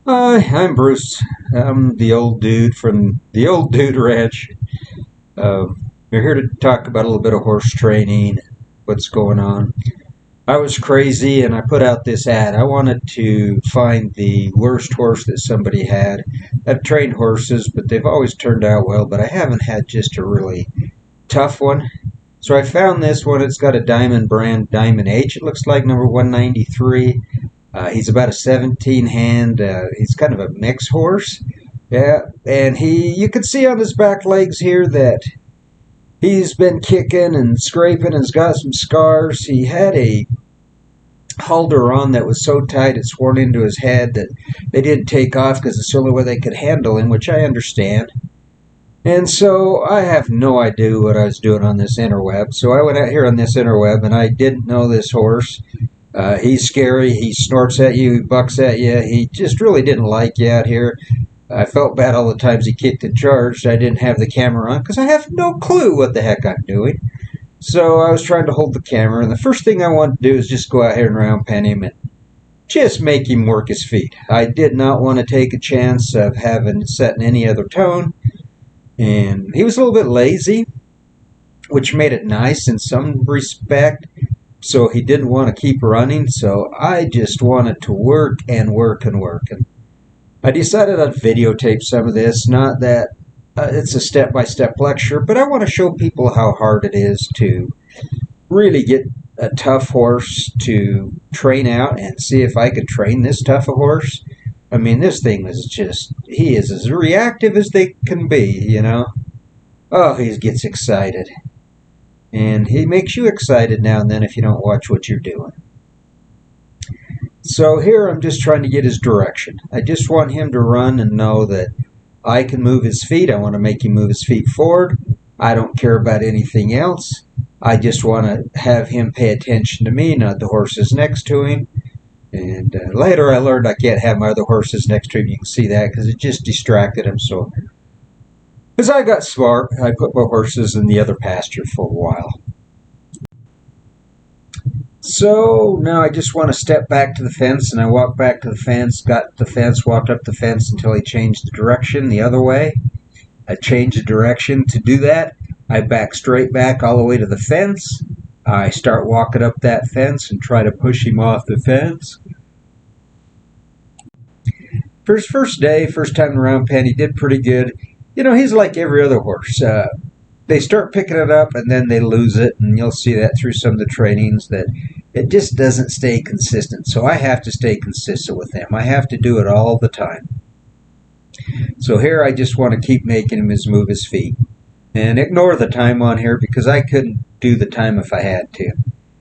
Hi, I'm Bruce. I'm the old dude from the old dude ranch. We're here to talk about a little bit of horse training, what's going on. I was crazy and I put out this ad. I wanted to find the worst horse that somebody had. I've trained horses, but they've always turned out well, but I haven't had just a really tough one. So I found this one. It's got a Diamond brand, Diamond H. It looks like number 193. He's about a 17 hand. He's kind of a mix horse. Yeah, and you can see on his back legs here that he's been kicking and scraping and has got some scars. He had a halter on that was so tight it swore into his head that they didn't take off because it's the only way they could handle him, which I understand. And so I have no idea what I was doing on this interweb. So I went out here on this interweb and I didn't know this horse. He's scary. He snorts at you. He bucks at you. He just really didn't like you out here. I felt bad all the times he kicked and charged. I didn't have the camera on because I have no clue what the heck I'm doing. So I was trying to hold the camera, and the first thing I wanted to do is just go out here and round pen him and just make him work his feet. I did not want to take a chance of having it set in any other tone, and he was a little bit lazy, which made it nice in some respect. So he didn't want to keep running, so I just wanted to work and work and work. And I decided I'd videotape some of this, not that it's a step-by-step lecture, but I want to show people how hard it is to really get a tough horse to train out and see if I could train this tough a horse. I mean, this thing is just, he is as reactive as they can be, you know. Oh, he gets excited. And he makes you excited now and then if you don't watch what you're doing. So here I'm just trying to get his direction. I just want him to run and know that I can move his feet. I want to make him move his feet forward. I don't care about anything else. I just want to have him pay attention to me, not the horses next to him. And later I learned I can't have my other horses next to him. You can see that because it just distracted him. So as I got smart, I put my horses in the other pasture for a while. So now I just want to step back to the fence, and I walked back to the fence, got the fence, walked up the fence until he changed the direction the other way. I changed the direction. To do that, I back straight back all the way to the fence. I start walking up that fence and try to push him off the fence. For his first day, first time around pen, he did pretty good. You know, he's like every other horse. They start picking it up and then they lose it, and you'll see that through some of the trainings that it just doesn't stay consistent. So I have to stay consistent with him. I have to do it all the time. So here I just want to keep making him move his feet. And ignore the time on here because I couldn't do the time if I had to.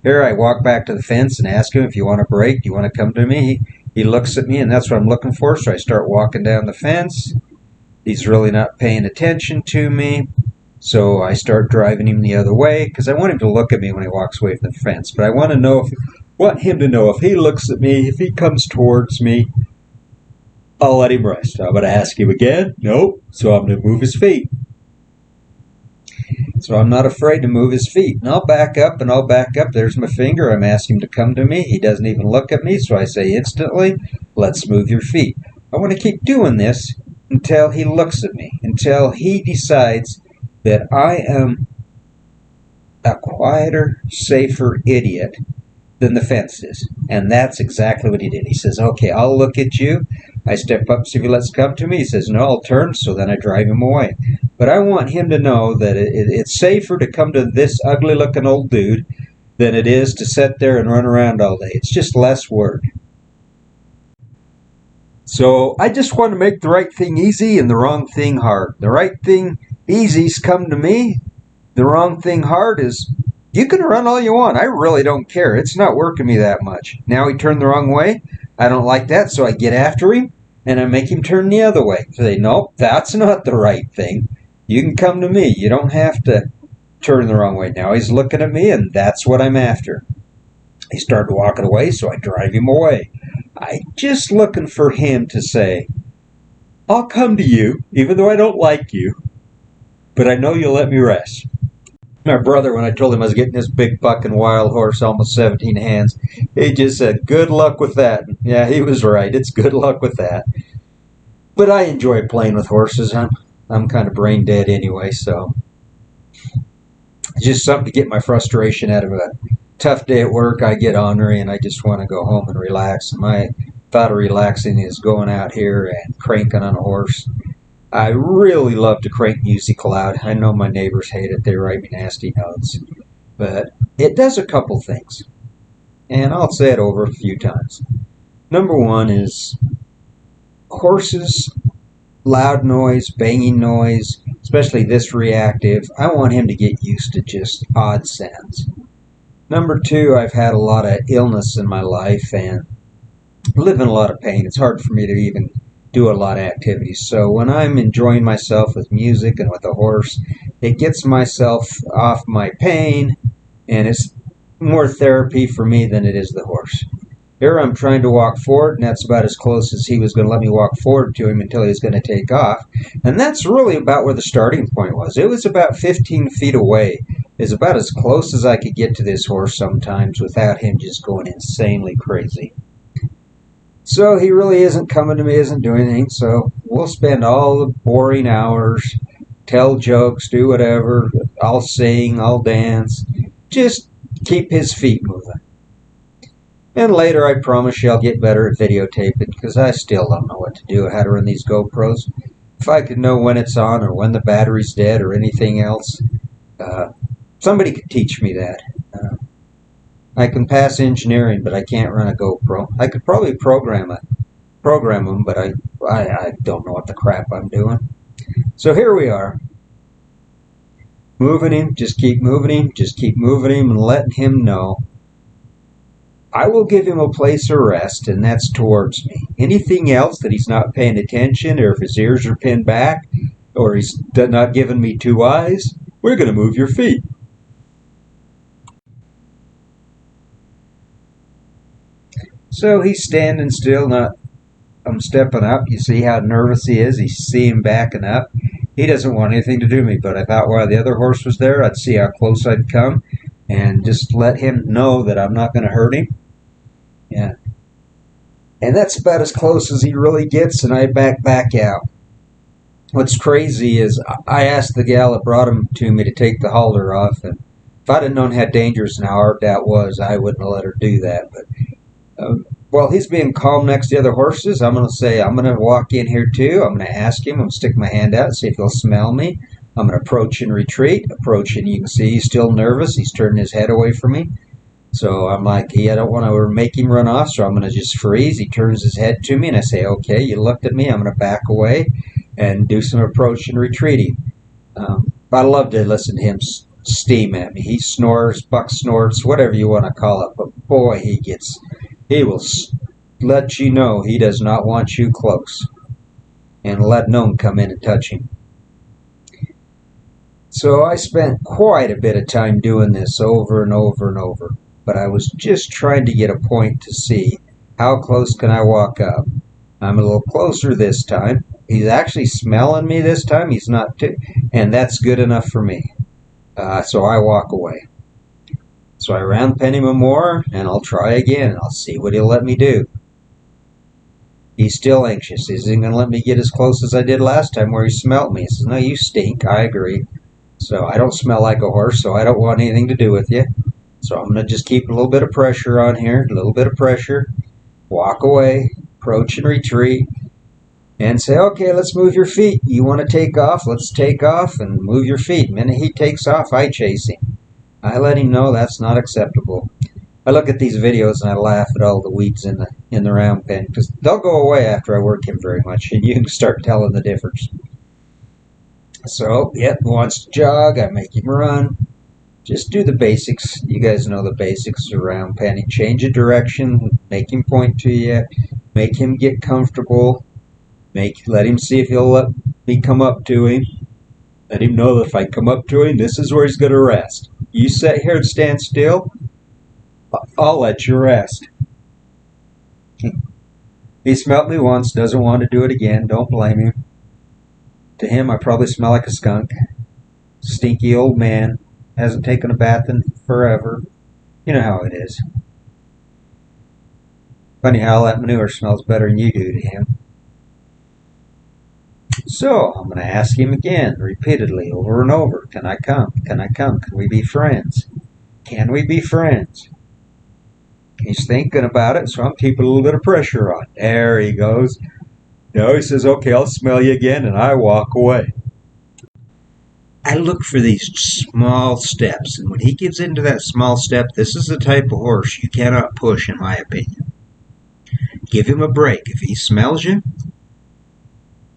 Here I walk back to the fence and ask him, if you want a break, do you want to come to me? He looks at me and that's what I'm looking for. So I start walking down the fence. He's really not paying attention to me. So I start driving him the other way because I want him to look at me when he walks away from the fence. But I want him to know if he looks at me, if he comes towards me, I'll let him rest. I'm going to ask him again. Nope. So I'm going to move his feet. So I'm not afraid to move his feet. And I'll back up and I'll back up. There's my finger. I'm asking him to come to me. He doesn't even look at me. So I say instantly, let's move your feet. I want to keep doing this until he looks at me, until he decides that I am a quieter, safer idiot than the fence is. And that's exactly what he did. He says, okay, I'll look at you. I step up, see if he lets come to me. He says, no, I'll turn, so then I drive him away. But I want him to know that it's safer to come to this ugly-looking old dude than it is to sit there and run around all day. It's just less work. So I just want to make the right thing easy and the wrong thing hard. The right thing easy's come to me. The wrong thing hard is you can run all you want. I really don't care. It's not working me that much. Now he turned the wrong way. I don't like that, so I get after him and I make him turn the other way. Say, nope, that's not the right thing. You can come to me. You don't have to turn the wrong way. Now he's looking at me, and that's what I'm after. He started walking away, so I drive him away. I'm just looking for him to say, I'll come to you, even though I don't like you, but I know you'll let me rest. My brother, when I told him I was getting this big bucking wild horse, almost 17 hands, he just said, good luck with that. Yeah, he was right. It's good luck with that. But I enjoy playing with horses. I'm kind of brain dead anyway, so it's just something to get my frustration out of a tough day at work. I get ornery and I just want to go home and relax. My thought of relaxing is going out here and cranking on a horse. I really love to crank music loud. I know my neighbors hate it. They write me nasty notes. But it does a couple things. And I'll say it over a few times. Number one is horses, loud noise, banging noise, especially this reactive. I want him to get used to just odd sounds. Number two, I've had a lot of illness in my life and live in a lot of pain. It's hard for me to even do a lot of activities. So when I'm enjoying myself with music and with a horse, it gets myself off my pain, and it's more therapy for me than it is the horse. Here I'm trying to walk forward, and that's about as close as he was going to let me walk forward to him until he was going to take off. And that's really about where the starting point was. It was about 15 feet away. It's about as close as I could get to this horse sometimes without him just going insanely crazy. So he really isn't coming to me, isn't doing anything. So we'll spend all the boring hours, tell jokes, do whatever. I'll sing, I'll dance. Just keep his feet moving. And later, I promise you, I'll get better at videotaping because I still don't know what to do, how to run these GoPros. If I could know when it's on or when the battery's dead or anything else, uh, somebody could teach me that. I can pass engineering, but I can't run a GoPro. I could probably program them, but I don't know what the crap I'm doing. So here we are, moving him, just keep moving him, just keep moving him, and letting him know I will give him a place of rest, and that's towards me. Anything else that he's not paying attention, or if his ears are pinned back, or he's not giving me two eyes, we're going to move your feet. So he's standing still, not. I'm stepping up. You see how nervous he is? You see him backing up. He doesn't want anything to do with me, but I thought while the other horse was there, I'd see how close I'd come and just let him know that I'm not going to hurt him. Yeah. And that's about as close as he really gets, and I back out. What's crazy is I asked the gal that brought him to me to take the halter off, and if I'd have known how dangerous and how hard that was, I wouldn't have let her do that. But while he's being calm next to the other horses, I'm going to say, I'm going to walk in here too. I'm going to ask him. I'm going to stick my hand out and see if he'll smell me. I'm going to approach and retreat. Approach, and you can see he's still nervous. He's turning his head away from me. So I'm like, I don't want to make him run off, so I'm going to just freeze. He turns his head to me, and I say, okay, you looked at me. I'm going to back away and do some approach and retreating. I love to listen to him steam at me. He snores, buck snorts, whatever you want to call it. But boy, he will let you know he does not want you close and let no one come in and touch him. So I spent quite a bit of time doing this over and over and over. But I was just trying to get a point to see how close can I walk up. I'm a little closer this time. He's actually smelling me this time. He's not too, and that's good enough for me. So I walk away. So I round pen him more, and I'll try again. I'll see what he'll let me do. He's still anxious. He isn't going to let me get as close as I did last time where he smelt me. He says, no, you stink. I agree. So I don't smell like a horse, so I don't want anything to do with you. So I'm going to just keep a little bit of pressure on here, a little bit of pressure, walk away, approach and retreat, and say, okay, let's move your feet. You want to take off? Let's take off and move your feet. The minute he takes off, I chase him. I let him know that's not acceptable. I look at these videos and I laugh at all the weeds in the round pen because they'll go away after I work him very much, and you can start telling the difference. So, yep, wants to jog, I make him run. Just do the basics. You guys know the basics around penning. Change of direction, make him point to you, make him get comfortable, let him see if he'll let me come up to him. Let him know that if I come up to him, this is where he's going to rest. You sit here and stand still, I'll let you rest. He smelt me once, doesn't want to do it again. Don't blame him. To him, I probably smell like a skunk. Stinky old man. Hasn't taken a bath in forever. You know how it is. Funny how that manure smells better than you do to him. So I'm going to ask him again, repeatedly, over and over. Can I come? Can I come? Can we be friends? Can we be friends? He's thinking about it, so I'm keeping a little bit of pressure on. There he goes. No, he says, okay, I'll smell you again, and I walk away. I look for these small steps, and when he gives into that small step, this is the type of horse you cannot push, in my opinion. Give him a break. If he smells you,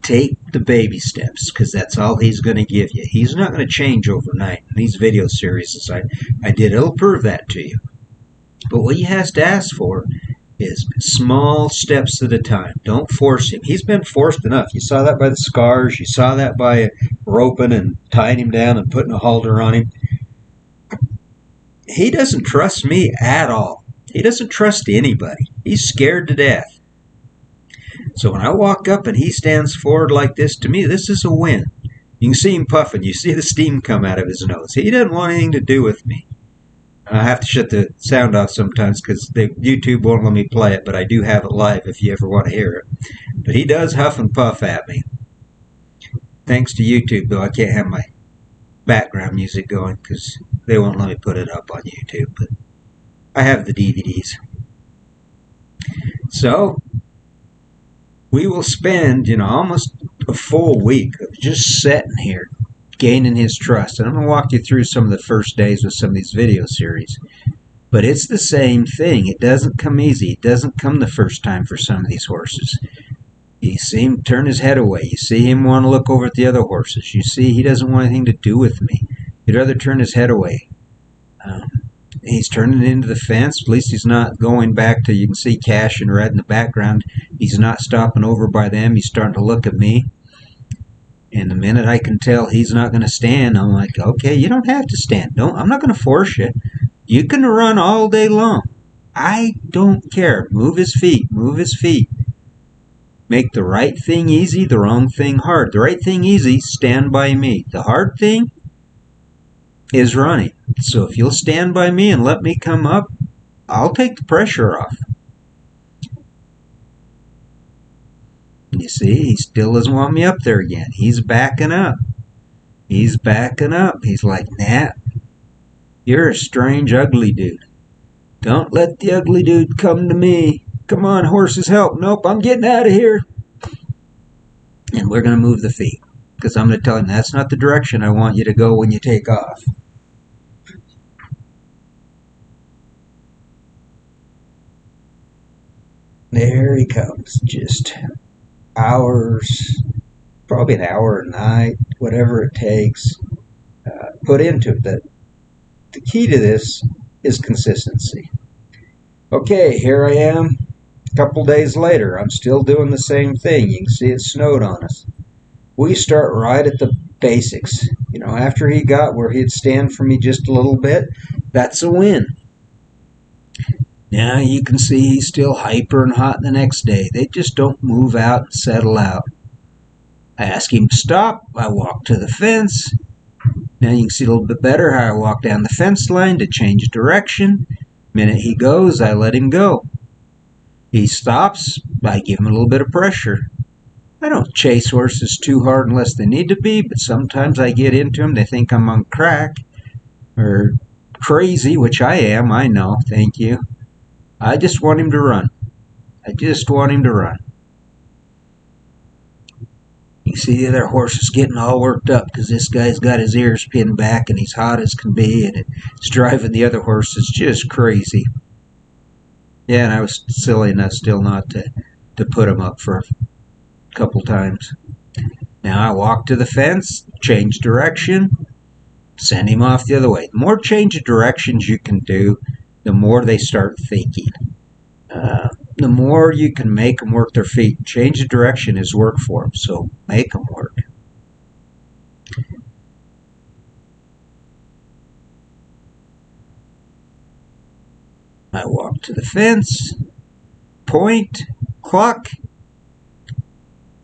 take the baby steps, because that's all he's going to give you. He's not going to change overnight. In these video series I did, it'll prove that to you. But what he has to ask for is small steps at a time. Don't force him. He's been forced enough. You saw that by the scars. You saw that by roping and tying him down and putting a halter on him. He doesn't trust me at all. He doesn't trust anybody. He's scared to death. So when I walk up and he stands forward like this, to me, this is a win. You can see him puffing. You see the steam come out of his nose. He doesn't want anything to do with me. I have to shut the sound off sometimes because YouTube won't let me play it, but I do have it live if you ever want to hear it. But he does huff and puff at me. Thanks to YouTube, though, I can't have my background music going because they won't let me put it up on YouTube. But I have the DVDs. So we will spend, almost a full week of just sitting here, gaining his trust. And I'm going to walk you through some of the first days with some of these video series. But it's the same thing. It doesn't come easy. It doesn't come the first time for some of these horses. You see him turn his head away. You see him want to look over at the other horses. You see he doesn't want anything to do with me. He'd rather turn his head away. He's turning into the fence. At least he's not going back to, you can see Cash and Red in the background. He's not stopping over by them. He's starting to look at me. And the minute I can tell he's not going to stand, I'm like, okay, you don't have to stand. I'm not going to force you. You can run all day long. I don't care. Move his feet. Move his feet. Make the right thing easy, the wrong thing hard. The right thing easy, stand by me. The hard thing is running. So if you'll stand by me and let me come up, I'll take the pressure off. You see, he still doesn't want me up there again. He's backing up. He's backing up. He's like, nah, you're a strange, ugly dude. Don't let the ugly dude come to me. Come on, horses, help. Nope, I'm getting out of here. And we're going to move the feet. Because I'm going to tell him that's not the direction I want you to go when you take off. There he comes. Just hours, probably an hour a night, whatever it takes, put into it. The key to this is consistency. Okay, here I am. A couple days later, I'm still doing the same thing. You can see it snowed on us. We start right at the basics. After he got where he'd stand for me just a little bit, that's a win. Now you can see he's still hyper and hot the next day. They just don't move out and settle out. I ask him to stop. I walk to the fence. Now you can see a little bit better how I walk down the fence line to change direction. Minute he goes, I let him go. He stops. I give him a little bit of pressure. I don't chase horses too hard unless they need to be, but sometimes I get into them. They think I'm on crack or crazy, which I am. I know. Thank you. I just want him to run. I just want him to run. You see the other horse is getting all worked up because this guy's got his ears pinned back and he's hot as can be, and it's driving the other horses just crazy. Yeah, and I was silly enough still not to put him up for a couple times. Now I walk to the fence, change direction, send him off the other way. The more change of directions you can do, the more they start thinking. The more you can make them work their feet. Change of direction is work for them, so make them work. I walk to the fence, point, clock,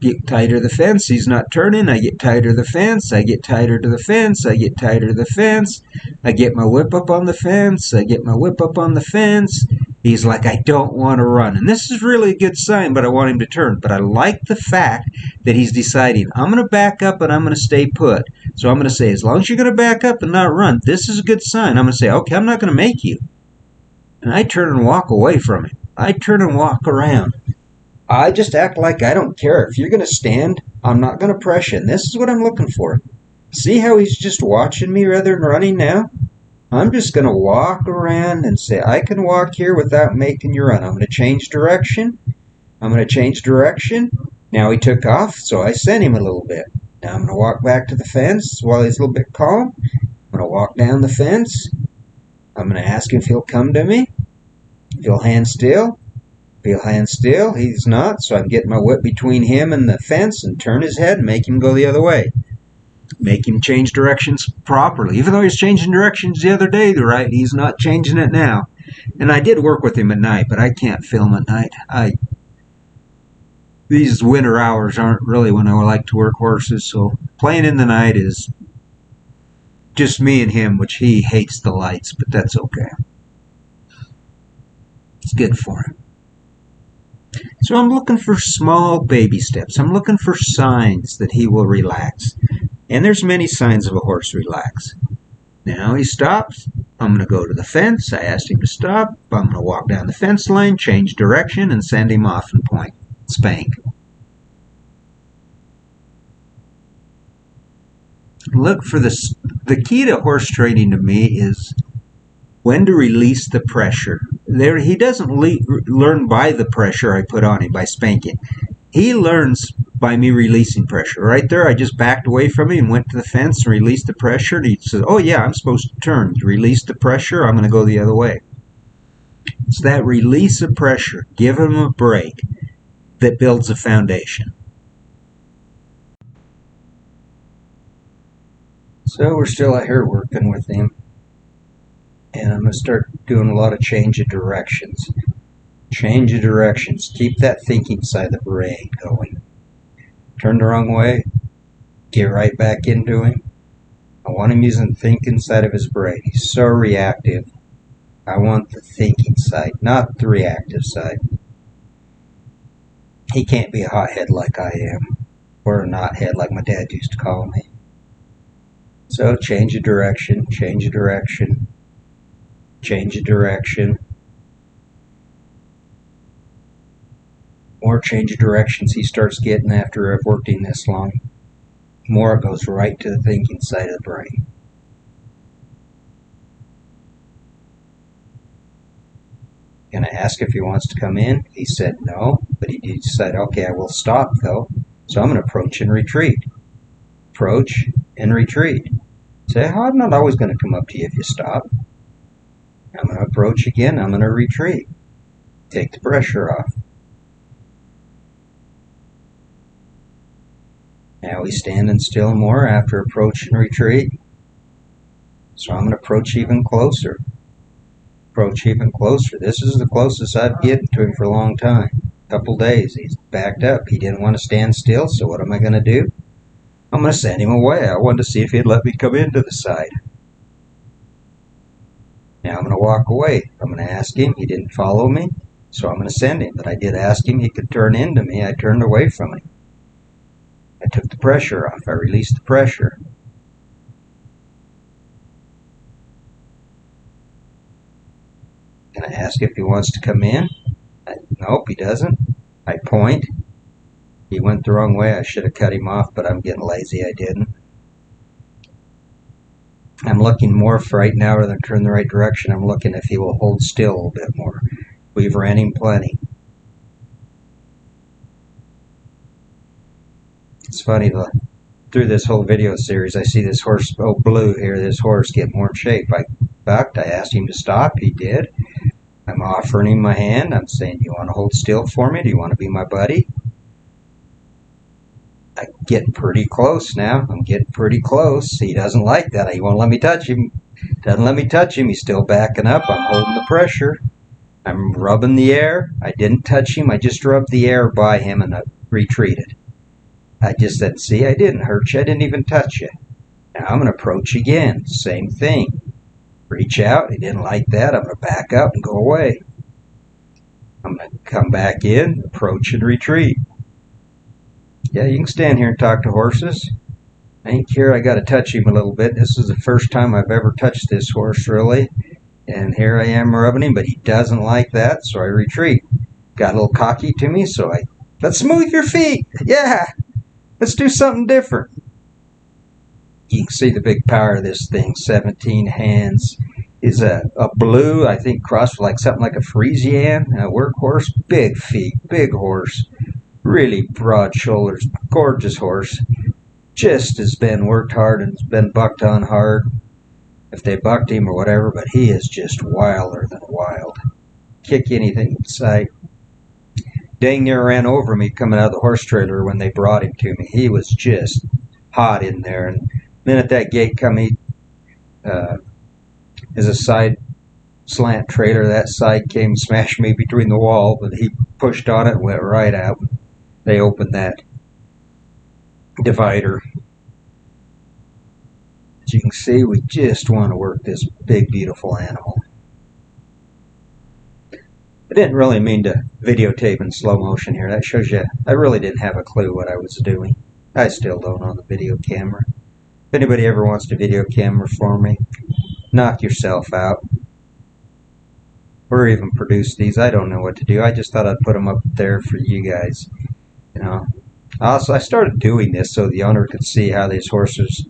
get tighter to the fence. He's not turning. I get tighter to the fence. I get tighter to the fence. I get tighter to the fence. I get my whip up on the fence. I get my whip up on the fence. He's like, I don't want to run. And this is really a good sign, but I want him to turn. But I like the fact that he's deciding, I'm going to back up and I'm going to stay put. So I'm going to say, as long as you're going to back up and not run, this is a good sign. I'm going to say, okay, I'm not going to make you. And I turn and walk away from him. I turn and walk around. I just act like I don't care. If you're going to stand, I'm not going to press you. And this is what I'm looking for. See how he's just watching me rather than running now? I'm just going to walk around and say, I can walk here without making you run. I'm going to change direction. I'm going to change direction. Now he took off, so I sent him a little bit. Now I'm going to walk back to the fence while he's a little bit calm. I'm going to walk down the fence. I'm going to ask him if he'll come to me. If he'll hand still. If he'll hand still, he's not, so I'm getting my whip between him and the fence and turn his head and make him go the other way. Make him change directions properly. Even though he's changing directions the other day, right? He's not changing it now. And I did work with him at night, but I can't film at night. These winter hours aren't really when I like to work horses, so playing in the night is just me and him, which he hates the lights, but that's okay. It's good for him. So I'm looking for small baby steps. I'm looking for signs that he will relax. And there's many signs of a horse relax. Now he stops. I'm going to go to the fence. I asked him to stop. I'm going to walk down the fence line, change direction, and send him off and point. Spank. Look for this. The key to horse training to me is when to release the pressure. He doesn't learn by the pressure I put on him, by spanking. He learns by me releasing pressure. Right there, I just backed away from him and went to the fence and released the pressure. And he says, oh yeah, I'm supposed to turn. Release the pressure, I'm going to go the other way. It's that release of pressure, give him a break, that builds a foundation. So we're still out here working with him. And I'm going to start doing a lot of change of directions. Change of directions. Keep that thinking side of the brain going. Turn the wrong way. Get right back into him. I want him using the thinking side of his brain. He's so reactive. I want the thinking side, not the reactive side. He can't be a hothead like I am. Or a knothead like my dad used to call me. So change of direction, change of direction. Change of direction. More change of directions he starts getting after I've worked him this long. More it goes right to the thinking side of the brain. Gonna ask if he wants to come in. He said no, but he did decide, okay, I will stop though. So I'm gonna approach and retreat. Approach and retreat. Say, oh, I'm not always gonna come up to you if you stop. I'm going to approach again. I'm going to retreat. Take the pressure off. Now he's standing still more after approach and retreat. So I'm going to approach even closer. Approach even closer. This is the closest I've gotten to him for a long time. A couple days. He's backed up. He didn't want to stand still, so what am I going to do? I'm going to send him away. I wanted to see if he'd let me come into the side. Now I'm going to walk away. I'm going to ask him. He didn't follow me, so I'm going to send him. But I did ask him he could turn into me. I turned away from him. I took the pressure off. I released the pressure. Can I ask if he wants to come in? Nope, he doesn't. I point. He went the wrong way. I should have cut him off, but I'm getting lazy. I didn't. I'm looking more for right now rather than turn the right direction. I'm looking if he will hold still a little bit more. We've ran him plenty. It's funny, through this whole video series, I see this horse, oh, Blue here, this horse get more in shape. I bucked. I asked him to stop. He did. I'm offering him my hand. I'm saying, do you want to hold still for me? Do you want to be my buddy? I get pretty close now. I'm getting pretty close. He doesn't like that. He won't let me touch him. Doesn't let me touch him. He's still backing up. I'm holding the pressure. I'm rubbing the air. I didn't touch him. I just rubbed the air by him and I retreated. I just said, see, I didn't hurt you. I didn't even touch you. Now I'm going to approach again. Same thing. Reach out. He didn't like that. I'm going to back up and go away. I'm going to come back in, approach and retreat. Yeah, you can stand here and talk to horses. I ain't care, I got to touch him a little bit. This is the first time I've ever touched this horse, really. And here I am rubbing him, but he doesn't like that, so I retreat. Got a little cocky to me, so let's smooth your feet. Yeah, let's do something different. You can see the big power of this thing. 17 hands. Is a blue, I think, crossed like something like a Friesian, a workhorse. Big feet, big horse. Really broad shoulders, gorgeous horse. Just has been worked hard and has been bucked on hard. If they bucked him or whatever, but he is just wilder than wild. Kick anything in sight. Dang near ran over me coming out of the horse trailer when they brought him to me. He was just hot in there. And the minute that gate come, he is a side slant trailer. That side came, smashed me between the wall, but he pushed on it and went right out. They opened that divider. As you can see, we just want to work this big, beautiful animal. I didn't really mean to videotape in slow motion here. That shows you I really didn't have a clue what I was doing. I still don't on the video camera. If anybody ever wants to video camera for me, knock yourself out. Or even produce these. I don't know what to do. I just thought I'd put them up there for you guys. You know. Also, I started doing this so the owner could see how these horses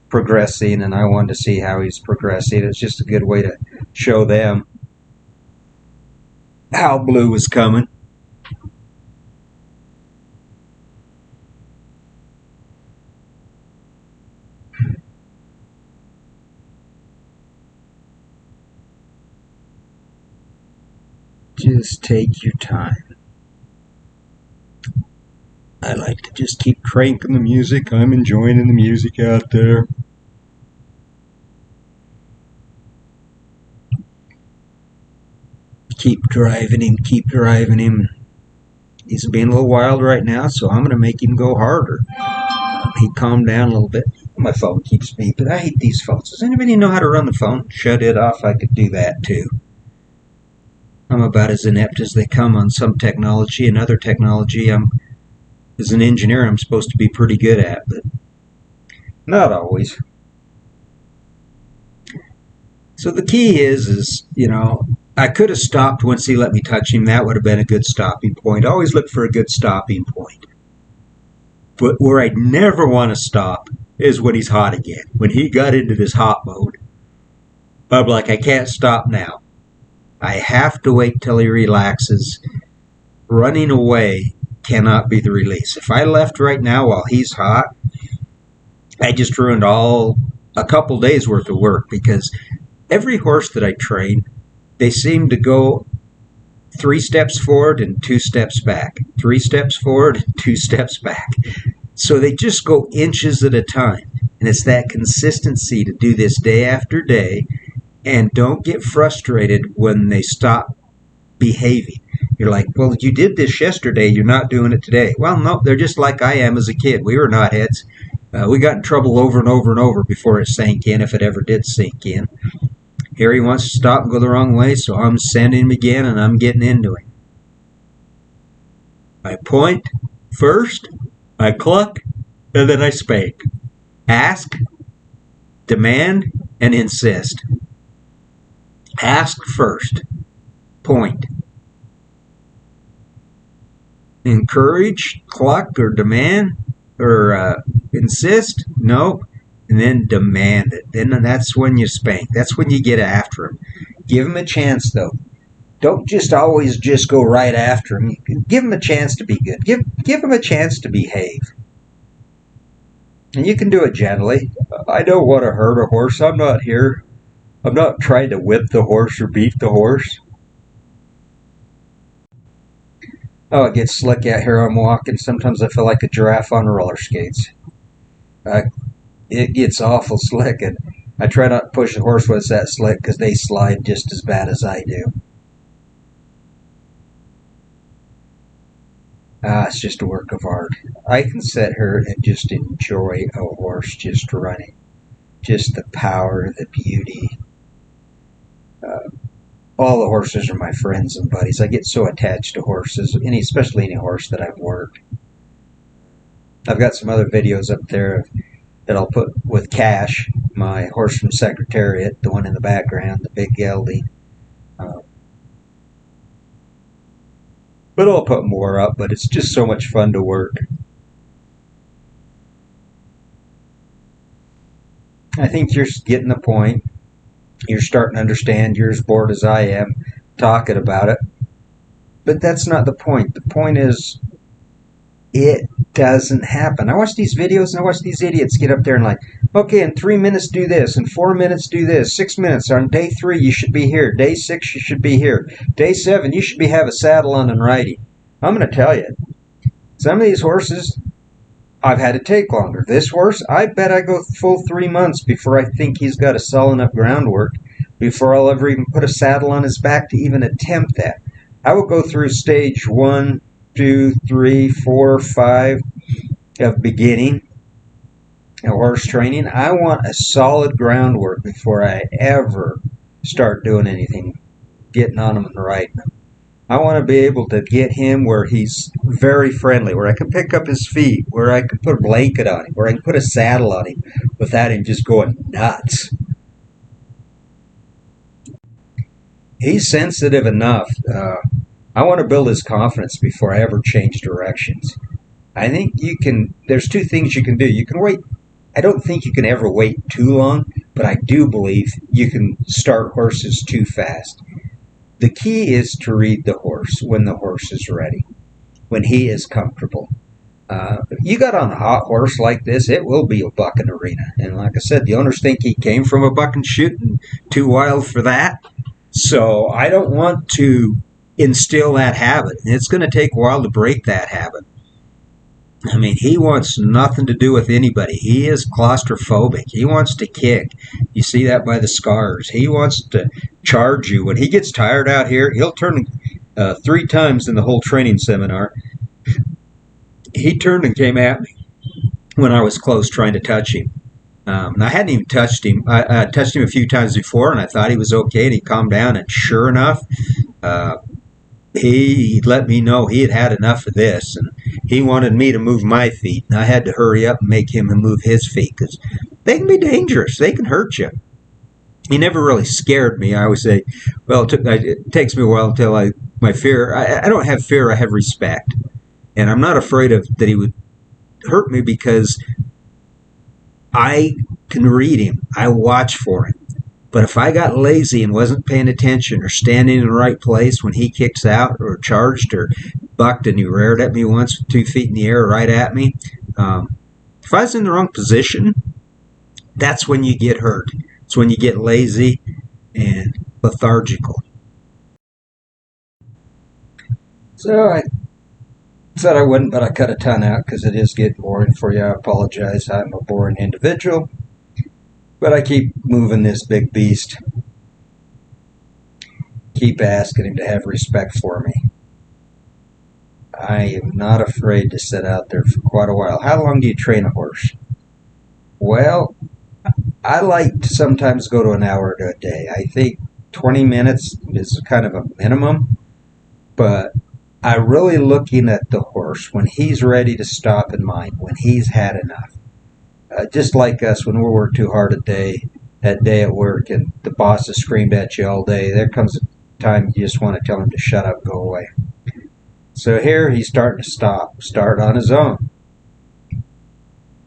progressing, and I wanted to see how he's progressing. It's just a good way to show them how Blue was coming. Just take your time. I like to just keep cranking the music. I'm enjoying the music out there. Keep driving him, keep driving him. He's being a little wild right now, so I'm going to make him go harder. He calmed down a little bit. My phone keeps beeping. I hate these phones. Does anybody know how to run the phone? Shut it off. I could do that too. I'm about as inept as they come on some technology, and other technology as an engineer I'm supposed to be pretty good at, but not always. So the key is I could have stopped once he let me touch him. That would have been a good stopping point. Always look for a good stopping point. But where I'd never want to stop is when he's hot again. When he got into this hot mode, I'm like, I can't stop now. I have to wait till he relaxes. Running away cannot be the release. If I left right now while he's hot, I just ruined a couple days worth of work, because every horse that I train, they seem to go 3 steps forward and 2 steps back. 3 steps forward and 2 steps back. So they just go inches at a time. And it's that consistency to do this day after day, and don't get frustrated when they stop behaving. You're like, well, you did this yesterday, you're not doing it today. Well, no, they're just like I am as a kid. We were knotheads. We got in trouble over and over and over before it sank in, if it ever did sink in. Here he wants to stop and go the wrong way, so I'm sending him again, and I'm getting into him. I point first, I cluck, and then I spank. Ask, demand, and insist. Ask first. Point. Encourage, cluck, or demand, or insist. No. And then demand it. Then that's when you spank. That's when you get after him. Give him a chance, though. Don't just always just go right after him. Give him a chance to be good. Give him a chance to behave. And you can do it gently. I don't want to hurt a horse. I'm not here. I'm not trying to whip the horse or beat the horse. Oh, it gets slick out here. I'm walking. Sometimes I feel like a giraffe on roller skates. It gets awful slick, and I try not to push the horse when it's that slick, because they slide just as bad as I do. It's just a work of art. I can sit here and just enjoy a horse just running. Just the power, the beauty. all the horses are my friends and buddies. I get so attached to horses, especially any horse that I've worked. I've got some other videos up there that I'll put with Cash, my horse from Secretariat, the one in the background, the big gelding. Uh, but I'll put more up, but it's just so much fun to work. I think you're getting the point. You're starting to understand. You're as bored as I am talking about it. But that's not the point. The point is, it doesn't happen. I watch these videos and I watch these idiots get up there and like, okay, in 3 minutes do this, in 4 minutes do this, 6 minutes, on day 3 you should be here, day 6 you should be here, day 7 you should have a saddle on and riding. I'm going to tell you, some of these horses I've had to take longer. This horse, I bet I go full 3 months before I think he's got a solid enough groundwork, before I'll ever even put a saddle on his back to even attempt that. I will go through stage 1, 2, 3, 4, 5 of beginning horse training. I want a solid groundwork before I ever start doing anything, getting on him and riding him. I want to be able to get him where he's very friendly, where I can pick up his feet, where I can put a blanket on him, where I can put a saddle on him without him just going nuts. He's sensitive enough. I want to build his confidence before I ever change directions. I think you can, there's 2 things you can do. You can wait. I don't think you can ever wait too long, but I do believe you can start horses too fast. The key is to read the horse when the horse is ready, when he is comfortable. You got on a hot horse like this, it will be a bucking arena. And like I said, the owners think he came from a buck and shoot and too wild for that. So I don't want to instill that habit. And it's going to take a while to break that habit. I mean, he wants nothing to do with anybody. He is claustrophobic. He wants to kick. You see that by the scars. He wants to charge you. When he gets tired out here, he'll turn 3 times in the whole training seminar. He turned and came at me when I was close trying to touch him. And I hadn't even touched him. I touched him a few times before, and I thought he was okay, and he calmed down. And sure enough, he let me know he had had enough of this, and he wanted me to move my feet, and I had to hurry up and make him move his feet because they can be dangerous. They can hurt you. He never really scared me. I always say, well, it takes me a while until my fear. I don't have fear. I have respect, and I'm not afraid of that he would hurt me because I can read him. I watch for him. But if I got lazy and wasn't paying attention or standing in the right place when he kicks out or charged or bucked and he reared at me once with 2 feet in the air right at me, if I was in the wrong position, that's when you get hurt. It's when you get lazy and lethargical. So I said I wouldn't, but I cut a ton out because it is getting boring for you. I apologize. I'm a boring individual. But I keep moving this big beast. Keep asking him to have respect for me. I am not afraid to sit out there for quite a while. How long do you train a horse? Well, I like to sometimes go to an hour to a day. I think 20 minutes is kind of a minimum. But I'm really looking at the horse when he's ready to stop in mind, when he's had enough. Just like us, when we work too hard that day at work, and the boss has screamed at you all day, there comes a time you just want to tell him to shut up, go away. So here he's starting to start on his own.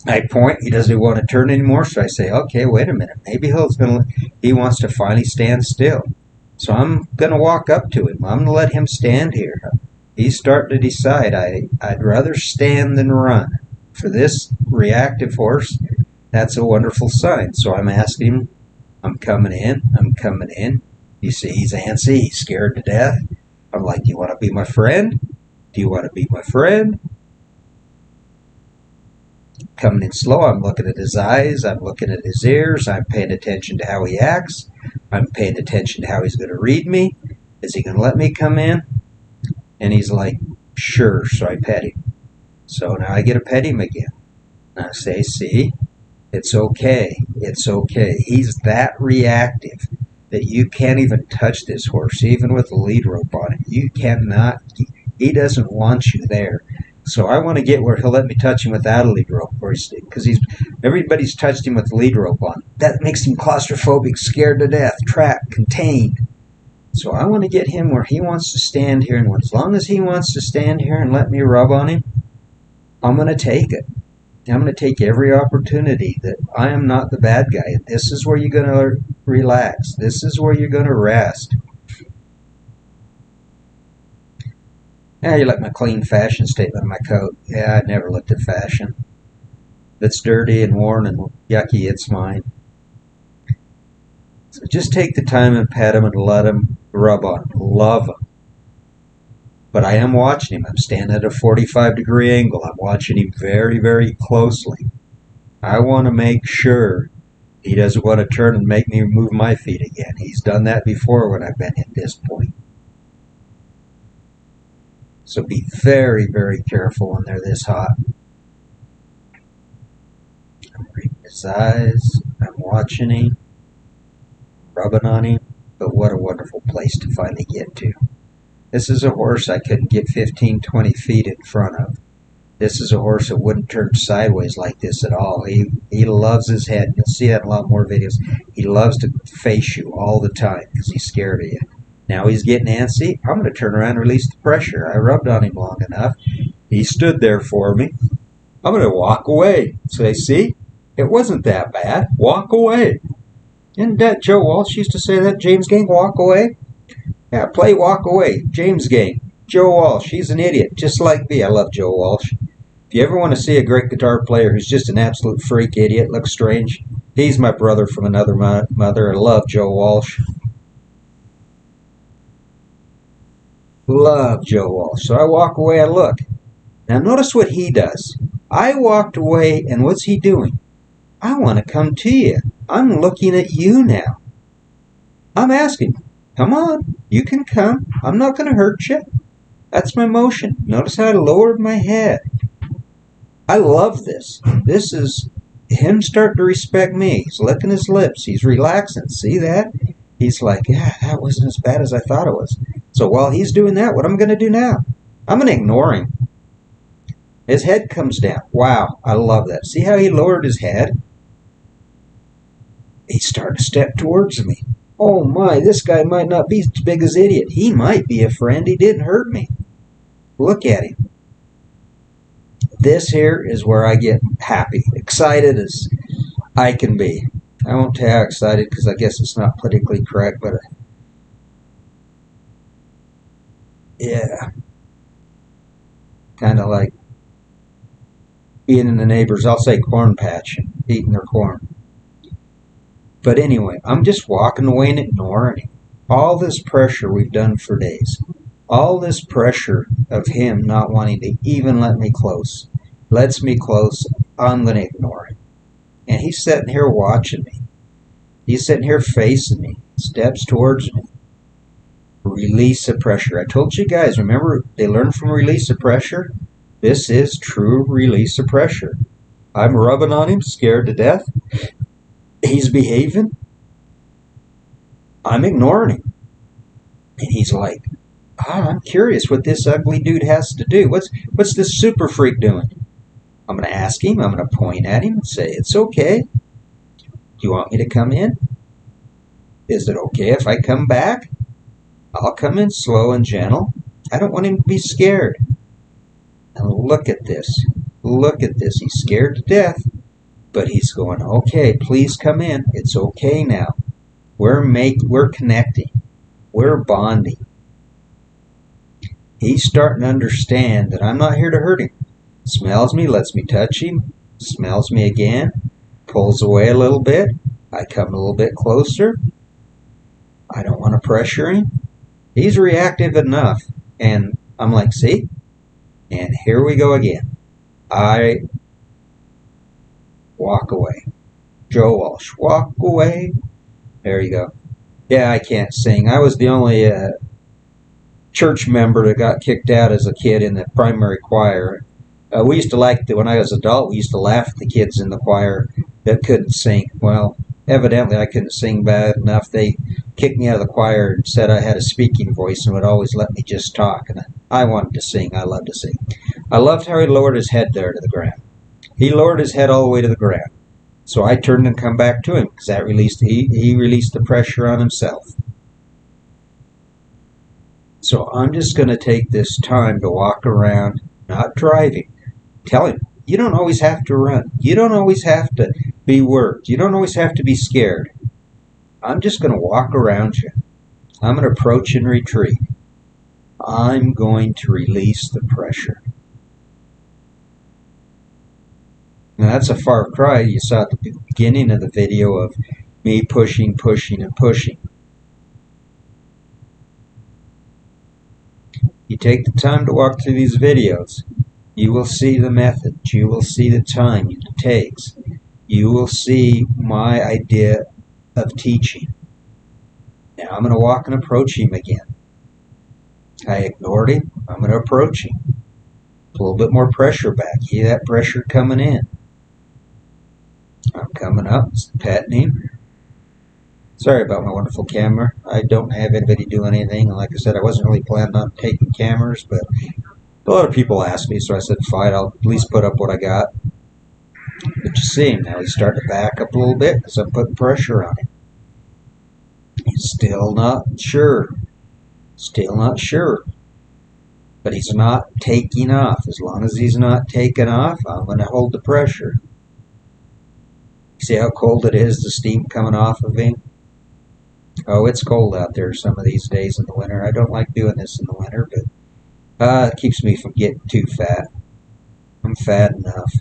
I point, he doesn't want to turn anymore, so I say, okay, wait a minute, maybe he wants to finally stand still. So I'm going to walk up to him. I'm going to let him stand here. He's starting to decide, I'd rather stand than run. For this reactive horse, that's a wonderful sign. So I'm asking him, I'm coming in. You see, he's antsy, he's scared to death. I'm like, do you want to be my friend? Do you want to be my friend? Coming in slow, I'm looking at his eyes, I'm looking at his ears, I'm paying attention to how he acts, I'm paying attention to how he's going to read me. Is he going to let me come in? And he's like, sure, so I pet him. So now I get to pet him again. And I say, see, it's okay. It's okay. He's that reactive. that you can't even touch this horse, even with a lead rope on him. You cannot. He doesn't want you there. So I want to get where he'll let me touch him without a lead rope, because everybody's touched him with the lead rope on. That makes him claustrophobic, scared to death, trapped, contained. So I want to get him where he wants to stand here, and as long as he wants to stand here and let me rub on him, I'm going to take it. I'm going to take every opportunity that I am not the bad guy. This is where you're going to relax. This is where you're going to rest. Yeah, you like my clean fashion statement on my coat. Yeah, I never looked at fashion. If it's dirty and worn and yucky, it's mine. So just take the time and pet him and let him rub on him. Love him. But I am watching him. I'm standing at a 45-degree angle. I'm watching him very, very closely. I want to make sure he doesn't want to turn and make me move my feet again. He's done that before when I've been at this point. So be very, very careful when they're this hot. I'm reading his eyes. I'm watching him. Rubbing on him. But what a wonderful place to finally get to. This is a horse I couldn't get 15, 20 feet in front of. This is a horse that wouldn't turn sideways like this at all. He loves his head. You'll see that in a lot more videos. He loves to face you all the time because he's scared of you. Now he's getting antsy. I'm going to turn around and release the pressure. I rubbed on him long enough. He stood there for me. I'm going to walk away. Say, see? It wasn't that bad. Walk away. Isn't that Joe Walsh used to say that? James Gang, walk away? Yeah, play walk away. James Gang. Joe Walsh, he's an idiot, just like me. I love Joe Walsh. If you ever want to see a great guitar player who's just an absolute freak idiot, looks strange, he's my brother from another mother. I love Joe Walsh. Love Joe Walsh. So I walk away, I look. Now notice what he does. I walked away, and what's he doing? I want to come to you. I'm looking at you now. I'm asking, come on, you can come. I'm not going to hurt you. That's my motion. Notice how I lowered my head. I love this. This is him starting to respect me. He's licking his lips. He's relaxing. See that? He's like, yeah, that wasn't as bad as I thought it was. So while he's doing that, what am I going to do now? I'm going to ignore him. His head comes down. Wow, I love that. See how he lowered his head? He's starting to step towards me. Oh my, this guy might not be as big as idiot. He might be a friend. He didn't hurt me. Look at him. This here is where I get happy, excited as I can be. I won't tell you how excited because I guess it's not politically correct, but yeah. Kind of like being in the neighbor's, I'll say, corn patch and eating their corn. But anyway, I'm just walking away and ignoring him. All this pressure we've done for days. All this pressure of him not wanting to even let me close. Lets me close, I'm going to ignore him. And he's sitting here watching me. He's sitting here facing me. Steps towards me. Release of pressure. I told you guys, remember, they learn from release of pressure? This is true release of pressure. I'm rubbing on him, scared to death. He's behaving. I'm ignoring him. And he's like, I'm curious what this ugly dude has to do. What's this super freak doing? I'm going to ask him. I'm going to point at him and say, it's okay. Do you want me to come in? Is it okay if I come back? I'll come in slow and gentle. I don't want him to be scared. And look at this. Look at this. He's scared to death. But he's going, okay, please come in. It's okay now. We're connecting. We're bonding. He's starting to understand that I'm not here to hurt him. Smells me, lets me touch him. Smells me again. Pulls away a little bit. I come a little bit closer. I don't want to pressure him. He's reactive enough. And I'm like, see? And here we go again. I walk away. Joe Walsh, walk away. There you go. Yeah, I can't sing. I was the only church member that got kicked out as a kid in the primary choir. We used to like, when I was an adult, we used to laugh at the kids in the choir that couldn't sing. Well, evidently I couldn't sing bad enough. They kicked me out of the choir and said I had a speaking voice and would always let me just talk. And I wanted to sing. I loved to sing. I loved how he lowered his head there to the ground. He lowered his head all the way to the ground. So I turned and come back to him because that released he released the pressure on himself. So I'm just going to take this time to walk around, not driving. Tell him, you don't always have to run. You don't always have to be worried. You don't always have to be scared. I'm just going to walk around you. I'm going to approach and retreat. I'm going to release the pressure. Now that's a far cry. You saw at the beginning of the video of me pushing, pushing, and pushing. You take the time to walk through these videos, you will see the method. You will see the time it takes. You will see my idea of teaching. Now I'm going to walk and approach him again. I ignored him. I'm going to approach him. A little bit more pressure back. You hear that pressure coming in. I'm coming up, petting him. Sorry about my wonderful camera. I don't have anybody do anything. Like I said, I wasn't really planning on taking cameras, but a lot of people asked me, so I said, fine, I'll at least put up what I got. But you see him now. He's starting to back up a little bit because I'm putting pressure on him. He's still not sure. Still not sure. But he's not taking off. As long as he's not taking off, I'm going to hold the pressure. See how cold it is, the steam coming off of him? Oh, it's cold out there some of these days in the winter. I don't like doing this in the winter, but it keeps me from getting too fat. I'm fat enough.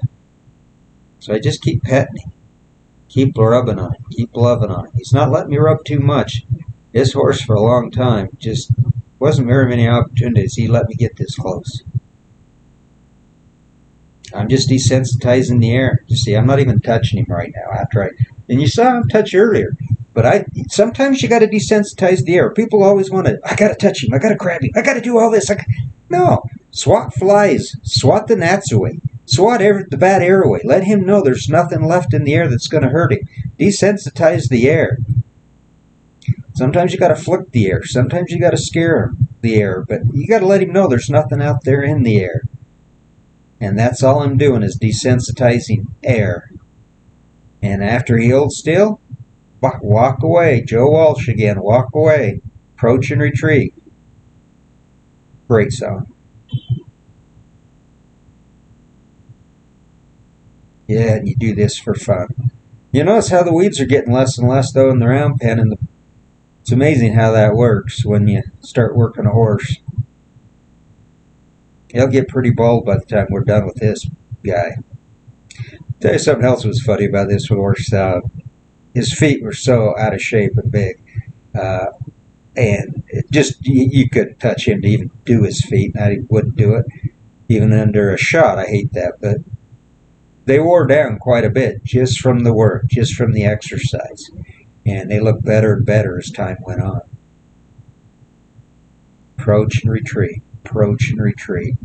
So I just keep petting him. Keep rubbing on him. Keep loving on him. He's not letting me rub too much. This horse for a long time just wasn't very many opportunities he let me get this close. I'm just desensitizing the air. You see, I'm not even touching him right now after and you saw him touch earlier. But sometimes you got to desensitize the air. People always want to, I got to touch him. I got to grab him. I got to do all this. No. Swat flies. Swat the gnats away. Swat the bad air away. Let him know there's nothing left in the air that's going to hurt him. Desensitize the air. Sometimes you got to flick the air. Sometimes you got to scare the air. But you got to let him know there's nothing out there in the air. And that's all I'm doing is desensitizing air. And after he holds still, walk away. Joe Walsh again. Walk away. Approach and retreat. Great song. Yeah, and you do this for fun. You notice how the weeds are getting less and less, though, in the round pen. And it's amazing how that works when you start working a horse. He'll get pretty bald by the time we're done with this guy. I'll tell you something else was funny about this horse. His feet were so out of shape and big. And it just you couldn't touch him to even do his feet. And I wouldn't do it. Even under a shot, I hate that. But they wore down quite a bit just from the work, just from the exercise. And they looked better and better as time went on. Approach and retreat. Approach and retreat.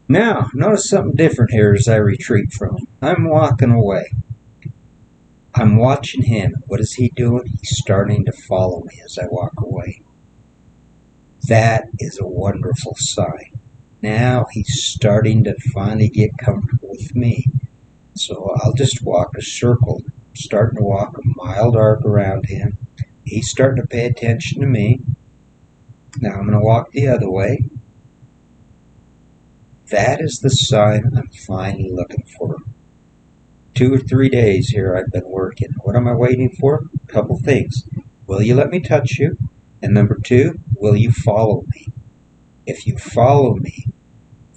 Now, notice something different here as I retreat from him. I'm walking away. I'm watching him. What is he doing? He's starting to follow me as I walk away. That is a wonderful sign. Now he's starting to finally get comfortable with me. So I'll just walk a circle, starting to walk a mild arc around him. He's starting to pay attention to me. Now I'm going to walk the other way. That is the sign I'm finally looking for. 2 or 3 days here I've been working. What am I waiting for? A couple things. Will you let me touch you? And number 2, will you follow me? If you follow me,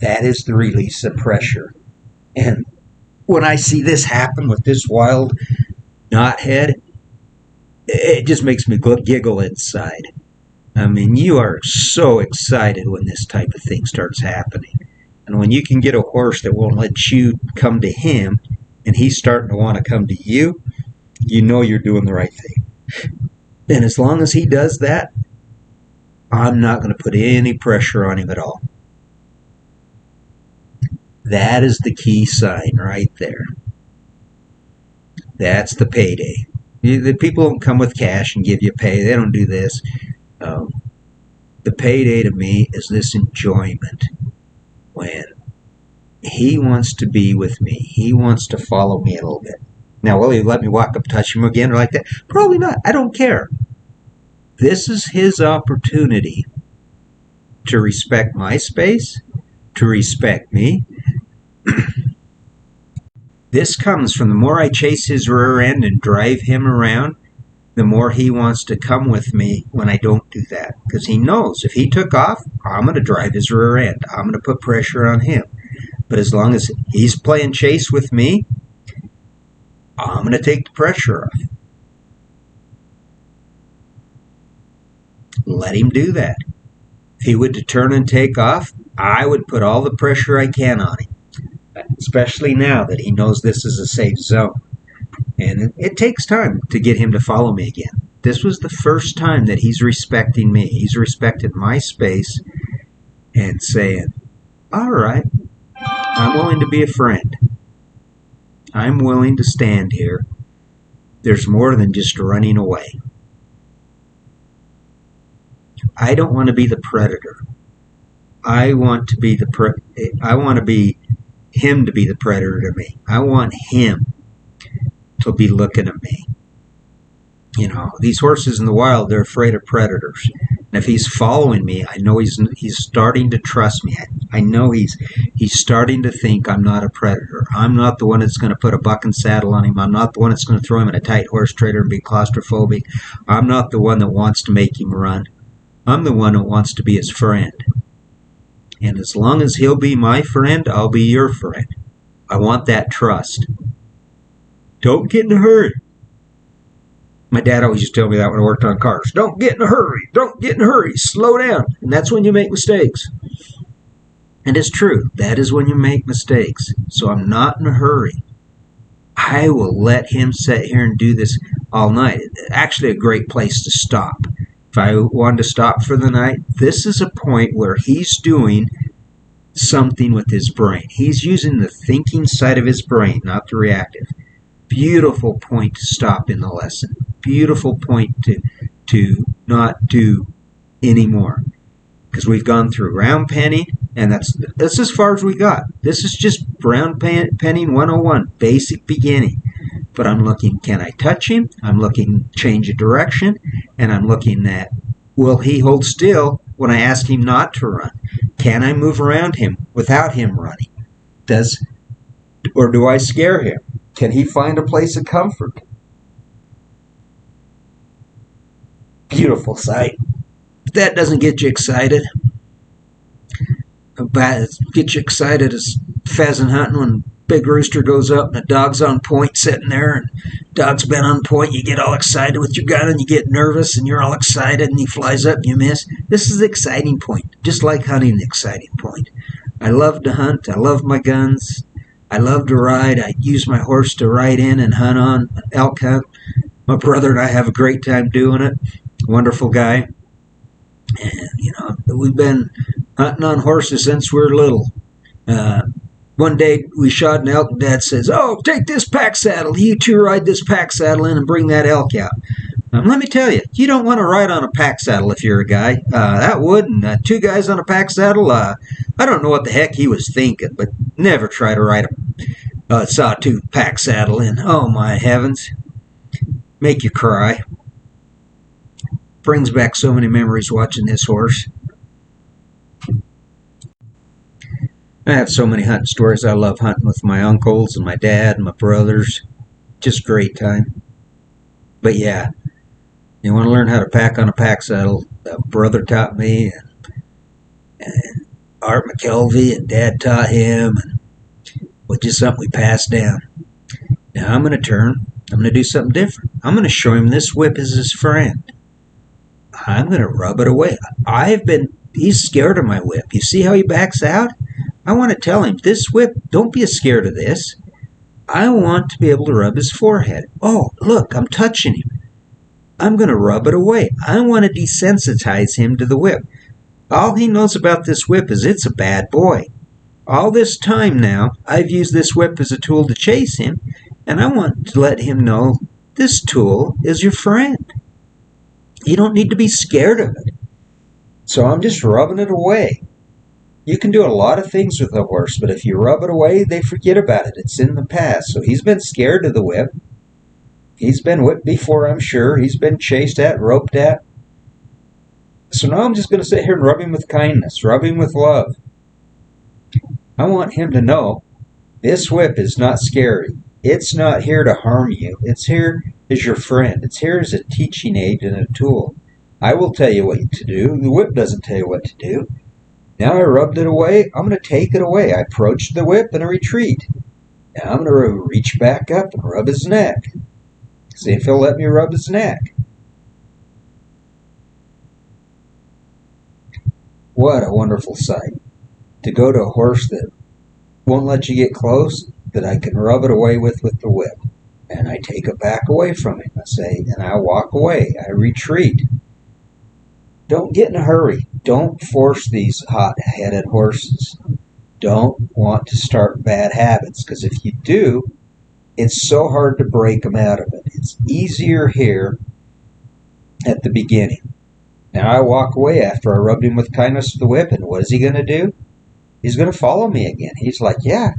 that is the release of pressure. And when I see this happen with this wild knothead, it just makes me giggle inside. I mean, you are so excited when this type of thing starts happening. And when you can get a horse that won't let you come to him, and he's starting to want to come to you, you know you're doing the right thing. And as long as he does that, I'm not going to put any pressure on him at all. That is the key sign right there. That's the payday. The people don't come with cash and give you pay. They don't do this. Um, the payday to me is this enjoyment when he wants to be with me. He wants to follow me a little bit. Now, will he let me walk up, touch him again or like that? Probably not. I don't care. This is his opportunity to respect my space, to respect me. This comes from the more I chase his rear end and drive him around, the more he wants to come with me when I don't do that. Because he knows if he took off, I'm going to drive his rear end. I'm going to put pressure on him. But as long as he's playing chase with me, I'm going to take the pressure off. Let him do that. If he would turn and take off, I would put all the pressure I can on him. Especially now that he knows this is a safe zone. And it takes time to get him to follow me again. This was the first time that he's respecting me. He's respected my space and saying, all right, I'm willing to be a friend. I'm willing to stand here. There's more than just running away. I don't want to be the predator. I want to be him to be the predator to me. I want him to be looking at me. You know, these horses in the wild, they're afraid of predators. And if he's following me, I know he's starting to trust me. I know he's starting to think I'm not a predator. I'm not the one that's going to put a buck and saddle on him. I'm not the one that's going to throw him in a tight horse trailer and be claustrophobic. I'm not the one that wants to make him run. I'm the one that wants to be his friend. And as long as he'll be my friend, I'll be your friend. I want that trust. Don't get in a hurry. My dad always used to tell me that when I worked on cars. Don't get in a hurry. Don't get in a hurry. Slow down. And that's when you make mistakes. And it's true. That is when you make mistakes. So I'm not in a hurry. I will let him sit here and do this all night. Actually, a great place to stop. If I wanted to stop for the night, this is a point where he's doing something with his brain. He's using the thinking side of his brain, not the reactive. Beautiful point to stop in the lesson. Beautiful point to not do anymore. Because we've gone through round penning, and that's as far as we got. This is just round penning 101, basic beginning. But I'm looking, can I touch him? I'm looking, change of direction, and I'm looking at, will he hold still when I ask him not to run? Can I move around him without him running? Or do I scare him? Can he find a place of comfort? Beautiful sight. If that doesn't get you excited, get you excited as pheasant hunting when big rooster goes up and a dog's on point sitting there and dog's been on point. You get all excited with your gun and you get nervous and you're all excited and he flies up and you miss. This is the exciting point, just like hunting the exciting point. I love to hunt. I love my guns. I love to ride. I use my horse to ride in and hunt on elk hunt. My brother and I have a great time doing it. Wonderful guy. And, you know, we've been hunting on horses since we were little. One day we shot an elk and Dad says, oh, take this pack saddle. You two ride this pack saddle in and bring that elk out. Let me tell you, you don't want to ride on a pack saddle if you're a guy. That would, and two guys on a pack saddle, I don't know what the heck he was thinking, but never try to ride a sawtooth pack saddle in. Oh, my heavens. Make you cry. Brings back so many memories watching this horse. I have so many hunting stories. I love hunting with my uncles and my dad and my brothers. Just great time. But yeah, you want to learn how to pack on a pack saddle. A brother taught me, and Art McKelvey and Dad taught him, and was just something we passed down. Now I'm going to turn. I'm going to do something different. I'm going to show him this whip is his friend. I'm going to rub it away. He's scared of my whip. You see how he backs out? I want to tell him, this whip, don't be scared of this. I want to be able to rub his forehead. Oh, look, I'm touching him. I'm going to rub it away. I want to desensitize him to the whip. All he knows about this whip is it's a bad boy. all this time now, I've used this whip as a tool to chase him, and I want to let him know this tool is your friend. You don't need to be scared of it. So I'm just rubbing it away. You can do a lot of things with a horse, but if you rub it away, they forget about it. It's in the past. So he's been scared of the whip. He's been whipped before, I'm sure. He's been chased at, roped at. So now I'm just going to sit here and rub him with kindness, rub him with love. I want him to know this whip is not scary. It's not here to harm you. It's here as your friend. It's here as a teaching aid and a tool. I will tell you what to do. The whip doesn't tell you what to do. Now I rubbed it away. I'm going to take it away. I approach the whip and I retreat. Now I'm going to reach back up and rub his neck. See if he'll let me rub his neck. What a wonderful sight. To go to a horse that won't let you get close, that I can rub it away with the whip. And I take it back away from him. I say, and I walk away. I retreat. Don't get in a hurry. Don't force these hot-headed horses. Don't want to start bad habits, because if you do, it's so hard to break them out of it. It's easier here at the beginning. Now I walk away after I rubbed him with kindness with the whip, and what is he going to do? He's going to follow me again. He's like, yeah,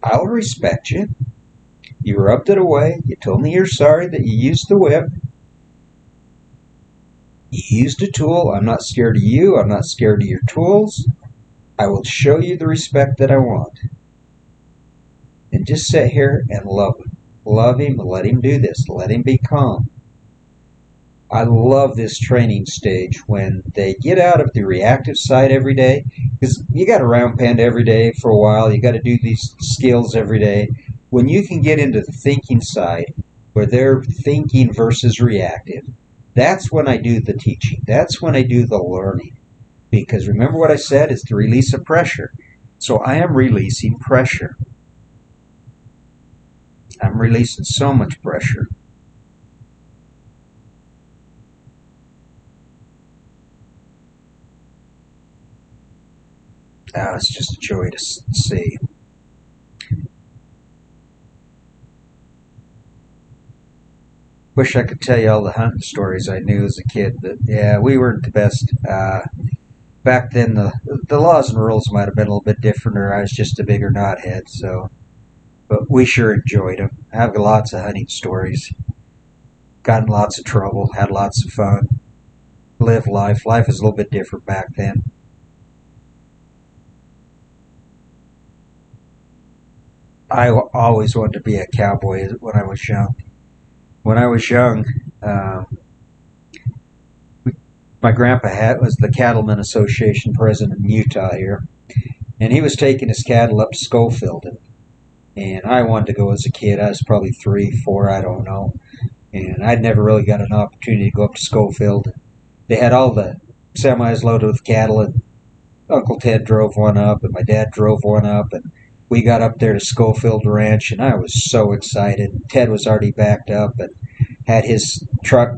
I'll respect you. You rubbed it away. You told me you're sorry that you used the whip. You used a tool. I'm not scared of you. I'm not scared of your tools. I will show you the respect that I want. And just sit here and love him. Love him. Let him do this. Let him be calm. I love this training stage when they get out of the reactive side every day, because you got to round pen every day for a while. You got to do these skills every day. When you can get into the thinking side, where they're thinking versus reactive, that's when I do the teaching. That's when I do the learning. Because remember what I said is the release of pressure. So I am releasing pressure. I'm releasing so much pressure. It's just a joy to see. Wish I could tell you all the hunting stories I knew as a kid, but yeah, we weren't the best. Back then, the laws and rules might have been a little bit different, or I was just a bigger knothead. So, but we sure enjoyed them. I have lots of hunting stories. Got in lots of trouble. Had lots of fun. Lived life. Life was a little bit different back then. I always wanted to be a cowboy when I was young. When I was young, my grandpa was the Cattlemen Association president in Utah here, and he was taking his cattle up to Schofield, and I wanted to go as a kid. I was probably 3, 4, I don't know, and I'd never really got an opportunity to go up to Schofield. They had all the semis loaded with cattle, and Uncle Ted drove one up, and my dad drove one up, and we got up there to Schofield Ranch, and I was so excited. Ted was already backed up and had his truck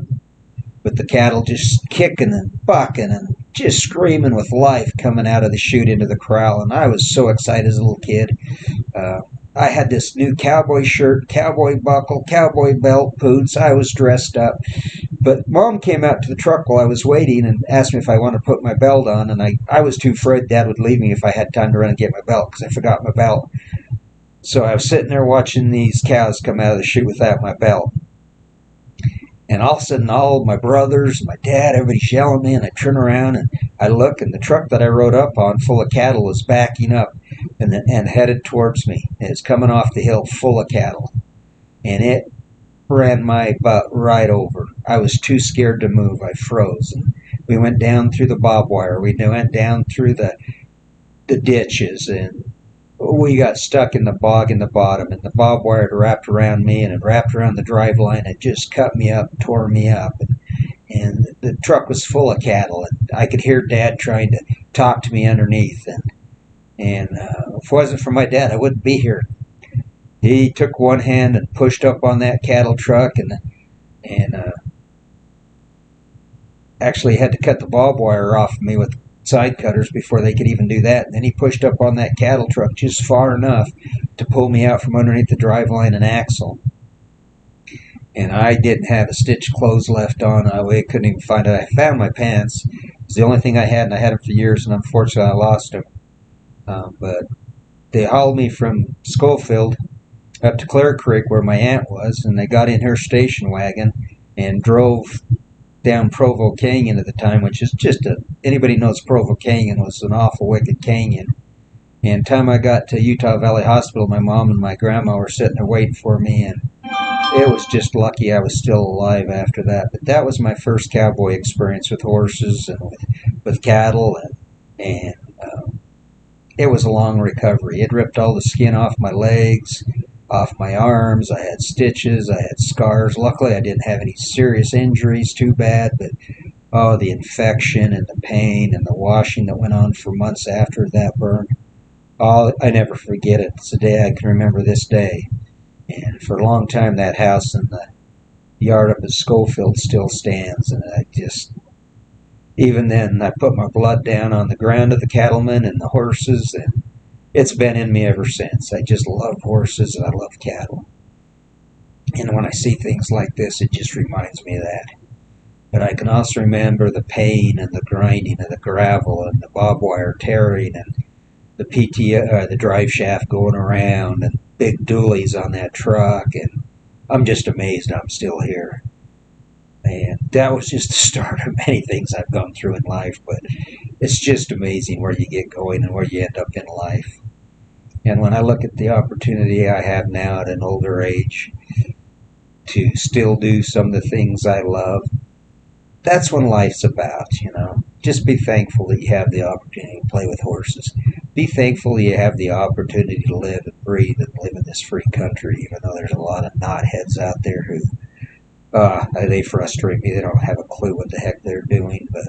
with the cattle just kicking and bucking and just screaming with life coming out of the chute into the corral, and I was so excited as a little kid. I had this new cowboy shirt, cowboy buckle, cowboy belt, boots. I was dressed up. But Mom came out to the truck while I was waiting and asked me if I wanted to put my belt on, and I was too afraid Dad would leave me if I had time to run and get my belt, because I forgot my belt. So I was sitting there watching these cows come out of the chute without my belt. And all of a sudden, all my brothers, my dad, everybody's yelling at me, and I turn around and I look, and the truck that I rode up on full of cattle is backing up and headed towards me. And it's coming off the hill full of cattle. And it ran my butt right over. I was too scared to move. I froze. And we went down through the barbed wire. We went down through the ditches, and we got stuck in the bog in the bottom, and the barbed wire had wrapped around me, and it wrapped around the drive line. It just cut me up, tore me up, and the truck was full of cattle, and I could hear Dad trying to talk to me underneath, and if it wasn't for my dad, I wouldn't be here. He took one hand and pushed up on that cattle truck, and actually had to cut the barbed wire off of me with side cutters before they could even do that. And then he pushed up on that cattle truck just far enough to pull me out from underneath the driveline and axle. And I didn't have a stitch of clothes left on. I couldn't even find it. I found my pants. It's the only thing I had, and I had them for years, and unfortunately I lost them. But they hauled me from Schofield up to Clear Creek where my aunt was, and they got in her station wagon and drove down Provo Canyon at the time, which is just anybody knows Provo Canyon was an awful wicked canyon. And time I got to Utah Valley Hospital, my mom and my grandma were sitting there waiting for me, and it was just lucky I was still alive after that. But that was my first cowboy experience with horses and with cattle, and it was a long recovery. It ripped all the skin off my legs, off my arms. I had stitches, I had scars. Luckily, I didn't have any serious injuries too bad, but the infection and the pain and the washing that went on for months after that burn. I never forget it. It's a day I can remember this day. And for a long time, that house in the yard up at Schofield still stands. And even then, I put my blood down on the ground of the cattlemen and the horses, and it's been in me ever since. I just love horses and I love cattle. And when I see things like this, it just reminds me of that. But I can also remember the pain and the grinding of the gravel and the barbed wire tearing and the drive shaft going around and big dualies on that truck. And I'm just amazed I'm still here. And that was just the start of many things I've gone through in life. But it's just amazing where you get going and where you end up in life. And when I look at the opportunity I have now at an older age to still do some of the things I love, that's what life's about. Just be thankful that you have the opportunity to play with horses. Be thankful that you have the opportunity to live and breathe and live in this free country, even though there's a lot of knotheads out there who, they frustrate me. They don't have a clue what the heck they're doing, but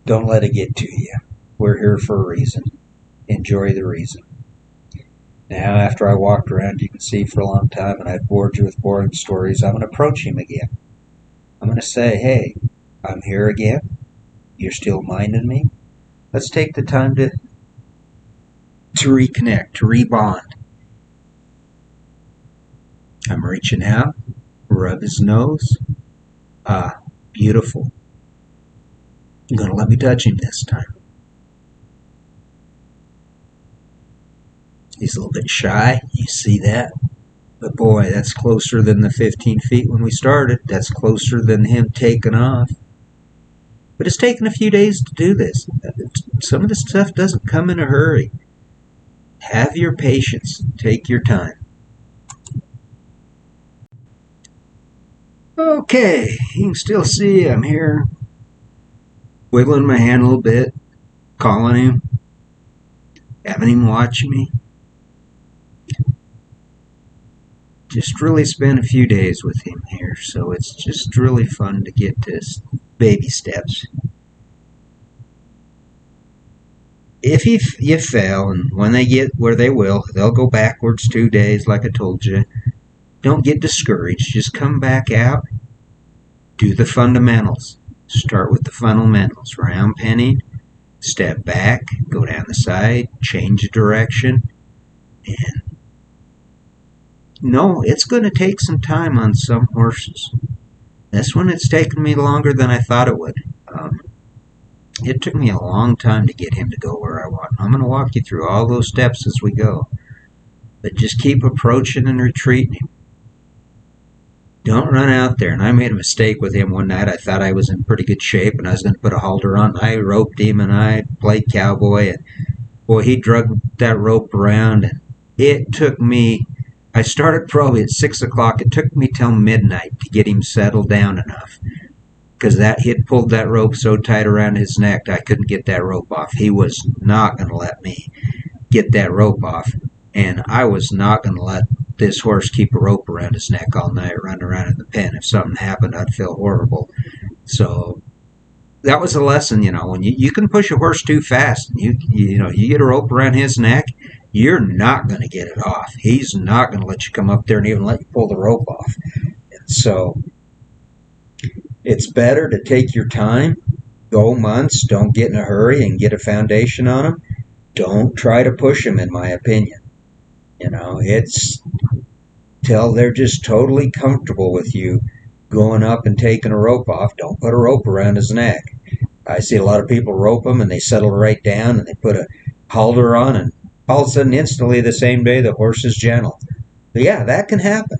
don't let it get to you. We're here for a reason. Enjoy the reason. Now, after I walked around, you can see for a long time, and I've bored you with boring stories, I'm going to approach him again. I'm going to say, hey, I'm here again. You're still minding me. Let's take the time to reconnect, to rebond. I'm reaching out, rub his nose. Beautiful. You're going to let me touch him this time. He's a little bit shy. You see that? But boy, that's closer than the 15 feet when we started. That's closer than him taking off. But it's taken a few days to do this. Some of the stuff doesn't come in a hurry. Have your patience. Take your time. Okay, you can still see I'm here. Wiggling my hand a little bit. Calling him. Having him watch me. Just really spent a few days with him here, so it's just really fun to get to baby steps. If you fail, and when they get where they will, they'll go backwards 2 days, like I told you. Don't get discouraged. Just come back out. Do the fundamentals. Start with the fundamentals. Round penning, step back, go down the side, change the direction, and no, it's going to take some time on some horses. This one, it's taken me longer than I thought it would. It took me a long time to get him to go where I want. I'm going to walk you through all those steps as we go. But just keep approaching and retreating him. Don't run out there. And I made a mistake with him one night. I thought I was in pretty good shape and I was going to put a halter on. I roped him and I played cowboy. And boy, he drug that rope around. And it took me... I started probably at 6 o'clock. It took me till midnight to get him settled down enough. Because he had pulled that rope so tight around his neck, I couldn't get that rope off. He was not going to let me get that rope off. And I was not going to let this horse keep a rope around his neck all night, running around in the pen. If something happened, I'd feel horrible. So that was a lesson, when you can push a horse too fast. You get a rope around his neck, you're not going to get it off. He's not going to let you come up there and even let you pull the rope off. And so it's better to take your time Go months, don't get in a hurry and get a foundation on them. Don't try to push them, in my opinion. It's till they're just totally comfortable with you going up and taking a rope off. Don't put a rope around his neck. I see a lot of people rope them and they settle right down and they put a halter on, and all of a sudden, instantly, the same day, the horse is gentle. But yeah, that can happen.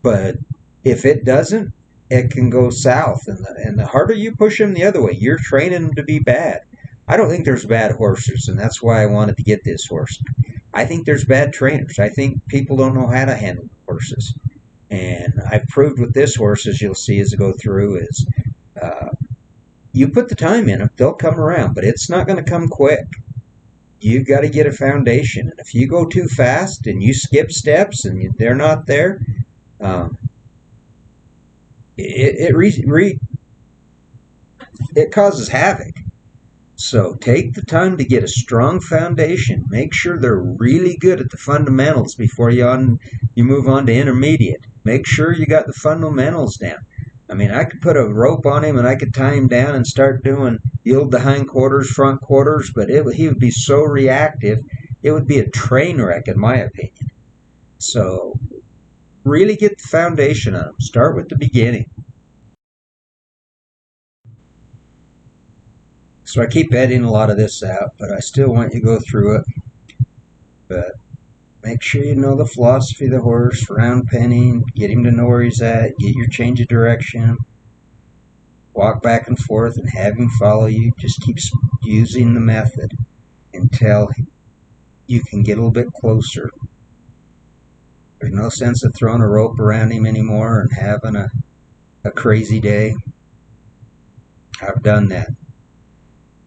But if it doesn't, it can go south. And the harder you push them the other way, you're training them to be bad. I don't think there's bad horses, and that's why I wanted to get this horse. I think there's bad trainers. I think people don't know how to handle horses. And I've proved with this horse, as you'll see as I go through, is uh, you put the time in them, they'll come around, but it's not going to come quick. You got to get a foundation. And if you go too fast and you skip steps and they're not there, um, it causes havoc. So take the time to get a strong foundation. Make sure they're really good at the fundamentals before you move on to intermediate. Make sure you got the fundamentals down. I mean, I could put a rope on him and I could tie him down and start doing yield the hindquarters, front quarters, but he would be so reactive, it would be a train wreck, in my opinion. So really get the foundation on him. Start with the beginning. So I keep editing a lot of this out, but I still want you to go through it. But make sure you know the philosophy of the horse, round penning, get him to know where he's at, get your change of direction, walk back and forth and have him follow you. Just keep using the method until you can get a little bit closer. There's no sense of throwing a rope around him anymore and having a crazy day. I've done that.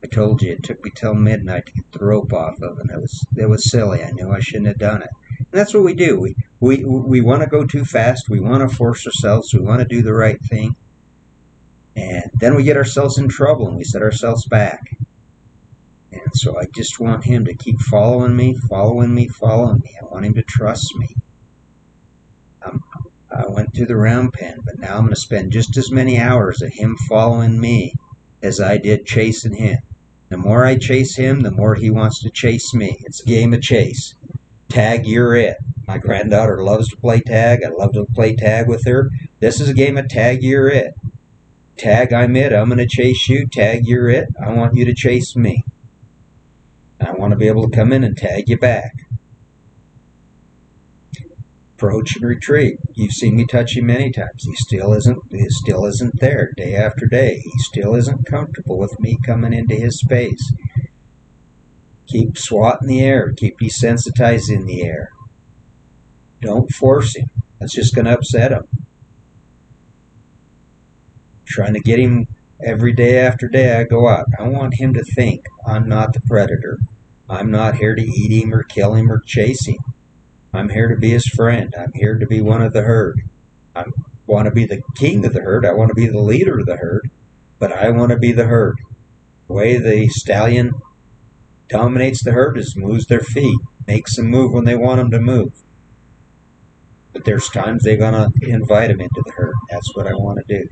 I told you it took me till midnight to get the rope off of, and it was silly. I knew I shouldn't have done it. And that's what we do. We want to go too fast. We want to force ourselves. We want to do the right thing, and then we get ourselves in trouble and we set ourselves back. And so I just want him to keep following me, following me, following me. I want him to trust me. I went through the round pen, but now I'm going to spend just as many hours of him following me as I did chasing him. The more I chase him, the more he wants to chase me. It's a game of chase. Tag, you're it. My granddaughter loves to play tag. I love to play tag with her. This is a game of tag, you're it. Tag, I'm it. I'm going to chase you. Tag, you're it. I want you to chase me. I want to be able to come in and tag you back. Approach and retreat. You've seen me touch him many times. He still isn't there day after day. He still isn't comfortable with me coming into his space. Keep swatting the air. Keep desensitizing the air. Don't force him. That's just going to upset him. Trying to get him every day after day I go out. I want him to think I'm not the predator. I'm not here to eat him or kill him or chase him. I'm here to be his friend. I'm here to be one of the herd. I want to be the king of the herd. I want to be the leader of the herd, but I want to be the herd. The way the stallion dominates the herd is moves their feet, makes them move when they want them to move. But there's times they're going to invite them into the herd. That's what I want to do.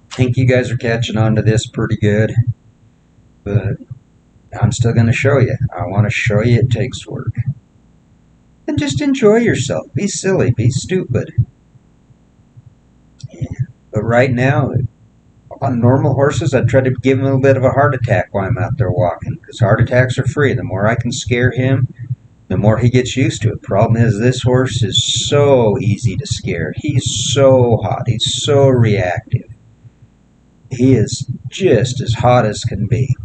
I think you guys are catching on to this pretty good, but I'm still going to show you. I want to show you it takes work. And just enjoy yourself. Be silly. Be stupid. Yeah. But right now, on normal horses, I try to give him a little bit of a heart attack while I'm out there walking, because heart attacks are free. The more I can scare him, the more he gets used to it. Problem is, this horse is so easy to scare. He's so hot. He's so reactive. He is just as hot as can be.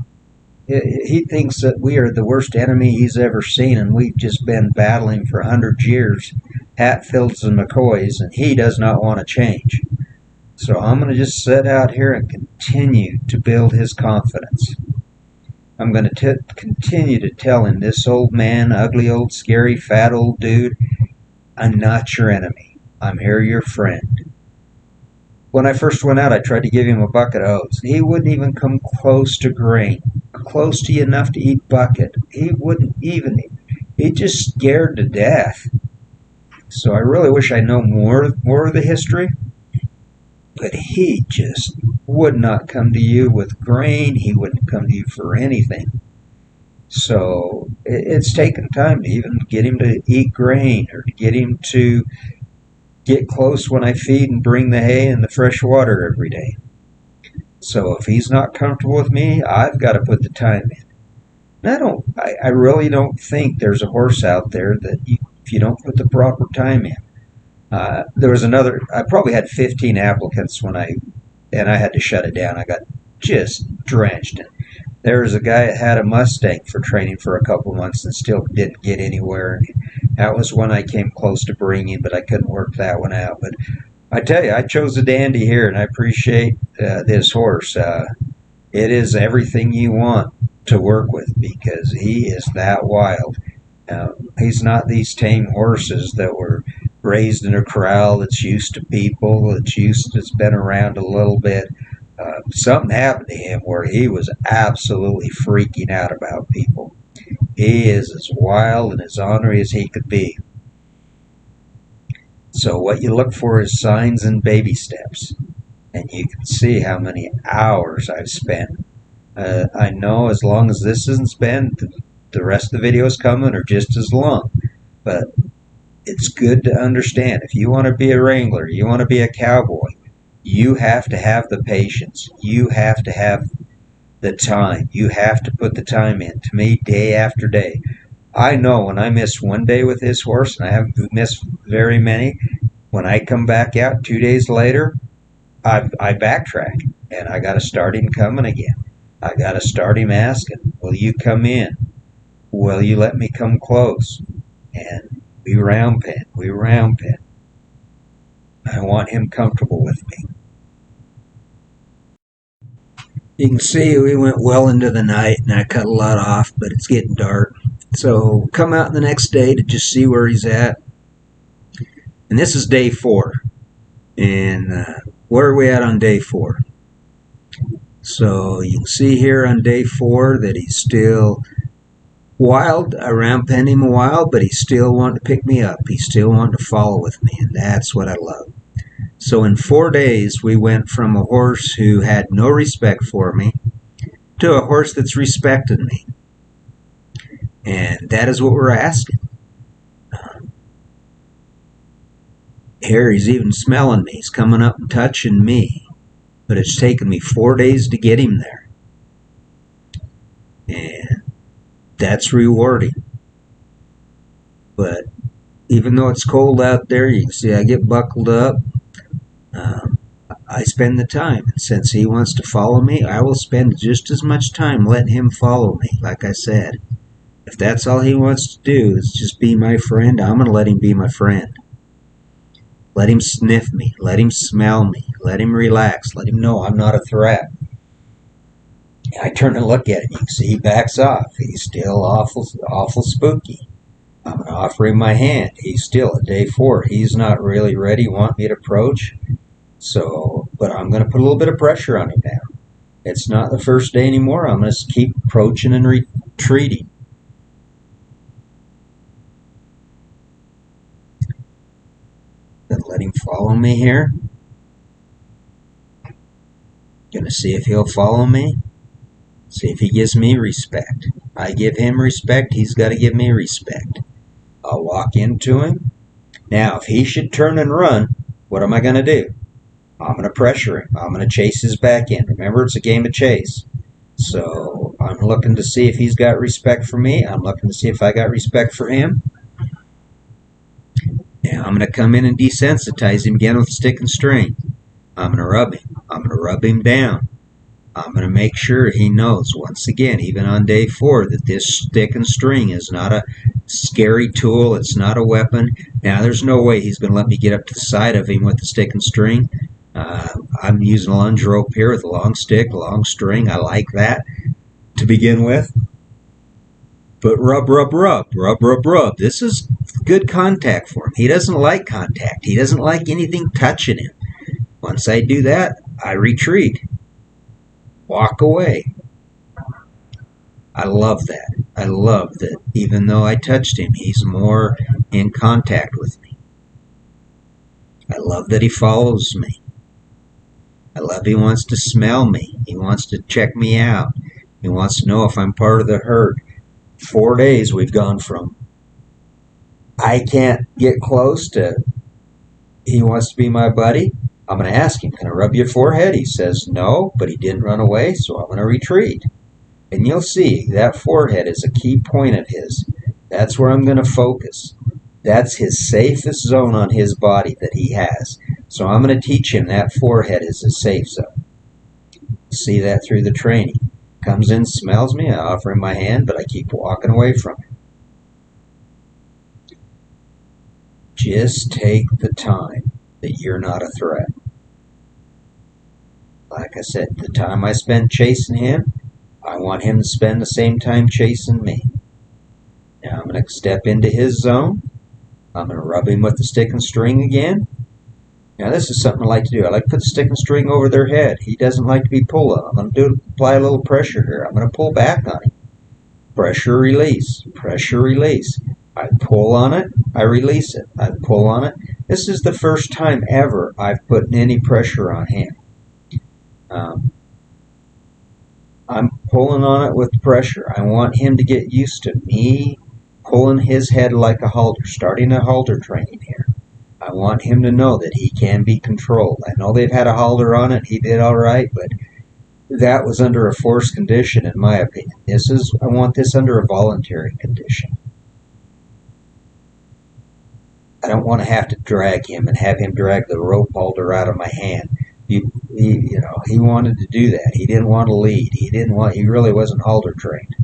He thinks that we are the worst enemy he's ever seen, and we've just been battling for 100 years, Hatfields and McCoys, and he does not want to change. So I'm going to just sit out here and continue to build his confidence. I'm going to continue to tell him, this old man, ugly old scary fat old dude, I'm not your enemy. I'm here your friend. When I first went out, I tried to give him a bucket of oats. He wouldn't even come close to grain, close to enough to eat bucket. He wouldn't even. He's just scared to death. So I really wish I know more of the history. But he just would not come to you with grain. He wouldn't come to you for anything. So it's taken time to even get him to eat grain or to get him to get close when I feed and bring the hay and the fresh water every day. So if he's not comfortable with me, I've got to put the time in. I really don't think there's a horse out there that if you don't put the proper time in. There was another. I probably had 15 applicants and I had to shut it down. I got just drenched. And there was a guy that had a Mustang for training for a couple months and still didn't get anywhere. And that was one I came close to bringing, but I couldn't work that one out. But I tell you, I chose a dandy here, and I appreciate this horse. It is everything you want to work with because he is that wild. He's not these tame horses that were raised in a corral that's used to people, that's been around a little bit. Something happened to him where he was absolutely freaking out about people. He is as wild and as ornery as he could be. So what you look for is signs and baby steps. And you can see how many hours I've spent. I know as long as this isn't spent, the rest of the videos coming are just as long. But it's good to understand if you want to be a wrangler, you want to be a cowboy, you have to have the patience. You have to have the time. You have to put the time in. To me, day after day. I know when I miss one day with this horse, and I haven't missed very many, when I come back out 2 days later, I backtrack and I got to start him coming again. I got to start him asking, will you come in? Will you let me come close? And we round pen. I want him comfortable with me. You can see we went well into the night and I cut a lot off, but it's getting dark. So come out the next day to just see where he's at. And this is day 4. And where are we at on day 4? So you can see here on day 4 that he's still wild. I round penned him a while, but he's still wanting to pick me up. He's still wanting to follow with me, and that's what I love. So in 4 days, we went from a horse who had no respect for me to a horse that's respected me. And that is what we're asking. Here he's even smelling me. He's coming up and touching me. But it's taken me 4 days to get him there. And that's rewarding. But even though it's cold out there, you can see I get buckled up. I spend the time. And since he wants to follow me, I will spend just as much time letting him follow me, like I said. If that's all he wants to do is just be my friend, I'm going to let him be my friend. Let him sniff me. Let him smell me. Let him relax. Let him know I'm not a threat. I turn and look at him. You can see he backs off. He's still awful spooky. I'm going to offer him my hand. He's still at day 4. He's not really ready, want me to approach. So, but I'm going to put a little bit of pressure on him now. It's not the first day anymore. I'm going to keep approaching and retreating. Then let him follow me here. Gonna see if he'll follow me. See if he gives me respect. I give him respect, he's got to give me respect. I'll walk into him. Now, if he should turn and run, what am I going to do? I'm going to pressure him. I'm going to chase his back in. Remember, it's a game of chase. So I'm looking to see if he's got respect for me. I'm looking to see if I got respect for him. Now I'm going to come in and desensitize him again with stick and string. I'm going to rub him. I'm going to rub him down. I'm going to make sure he knows, once again, even on day 4, that this stick and string is not a scary tool. It's not a weapon. Now, there's no way he's going to let me get up to the side of him with the stick and string. I'm using a lunge rope here with a long stick, long string. I like that to begin with. But rub, rub, rub, rub, rub, rub. This is good contact for him. He doesn't like contact. He doesn't like anything touching him. Once I do that, I retreat. Walk away. I love that. I love that even though I touched him, he's more in contact with me. I love that he follows me. I love he wants to smell me. He wants to check me out. He wants to know if I'm part of the herd. 4 days we've gone from I can't get close to he wants to be my buddy. I'm going to ask him, can I rub your forehead? He says no, but he didn't run away, so I'm going to retreat. And you'll see that forehead is a key point of his. That's where I'm going to focus. That's his safest zone on his body that he has. So I'm going to teach him that forehead is a safe zone. See that through the training. Comes in, smells me, I offer him my hand, but I keep walking away from him. Just take the time that you're not a threat. Like I said, the time I spend chasing him, I want him to spend the same time chasing me. Now I'm going to step into his zone. I'm going to rub him with the stick and string again. Now this is something I like to do. I like to put the stick and string over their head. He doesn't like to be pulled on. I'm going to apply a little pressure here. I'm going to pull back on him. Pressure, release. Pressure, release. I pull on it. I release it. I pull on it. This is the first time ever I've put any pressure on him. I'm pulling on it with pressure. I want him to get used to me pulling his head like a halter, starting a halter training here. I want him to know that he can be controlled. I know they've had a halter on it. He did all right, but that was under a forced condition, in my opinion. I want this under a voluntary condition. I don't want to have to drag him and have him drag the rope halter out of my hand. He wanted to do that. He didn't want to lead. He really wasn't halter trained.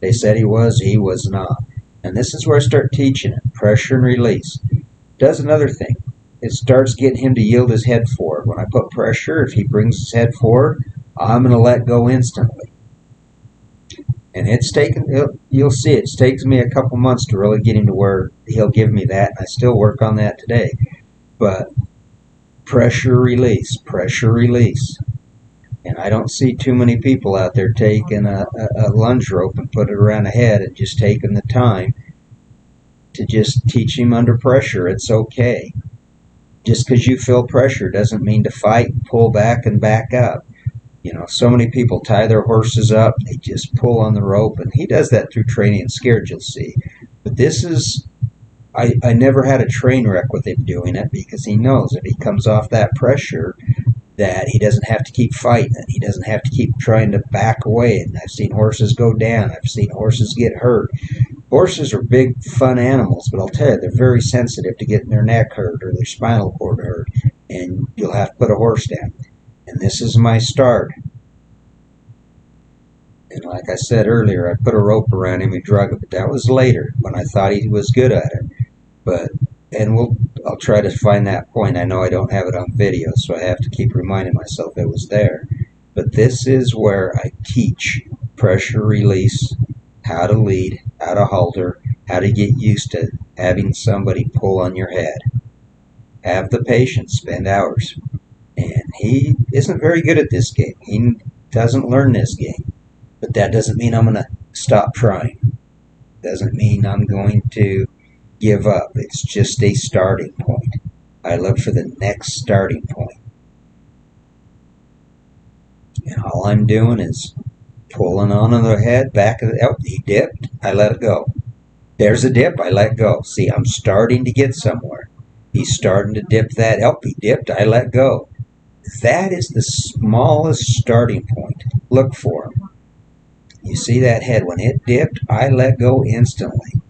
They said he was not. And this is where I start teaching him pressure and release. Does another thing. It starts getting him to yield his head forward. When I put pressure, if he brings his head forward, I'm going to let go instantly. And you'll see, it takes me a couple months to really get him to where he'll give me that. And I still work on that today. But pressure, release, pressure, release. And I don't see too many people out there taking a lunge rope and put it around a head and just taking the time to just teach him under pressure. It's okay. Just because you feel pressure doesn't mean to fight, pull back, and back up. So many people tie their horses up, they just pull on the rope, and he does that through training and scared, you'll see. But I never had a train wreck with him doing it because he knows if he comes off that pressure that he doesn't have to keep fighting it. He doesn't have to keep trying to back away. And I've seen horses go down. I've seen horses get hurt. Horses are big, fun animals, but I'll tell you, they're very sensitive to getting their neck hurt or their spinal cord hurt, and you'll have to put a horse down. And this is my start. And like I said earlier, I put a rope around him and drug him, but that was later when I thought he was good at it. I'll try to find that point. I know I don't have it on video, so I have to keep reminding myself it was there. But this is where I teach pressure release, how to lead, how to halter, how to get used to having somebody pull on your head. Have the patience, spend hours. And he isn't very good at this game. He doesn't learn this game. But that doesn't mean I'm going to stop trying. Doesn't mean I'm going to give up. It's just a starting point. I look for the next starting point. And all I'm doing is pulling on the head, back of the, he dipped, I let it go. There's a dip, I let go. See, I'm starting to get somewhere. He's starting to dip that, he dipped, I let go. That is the smallest starting point. Look for him. You see that head, when it dipped, I let go instantly.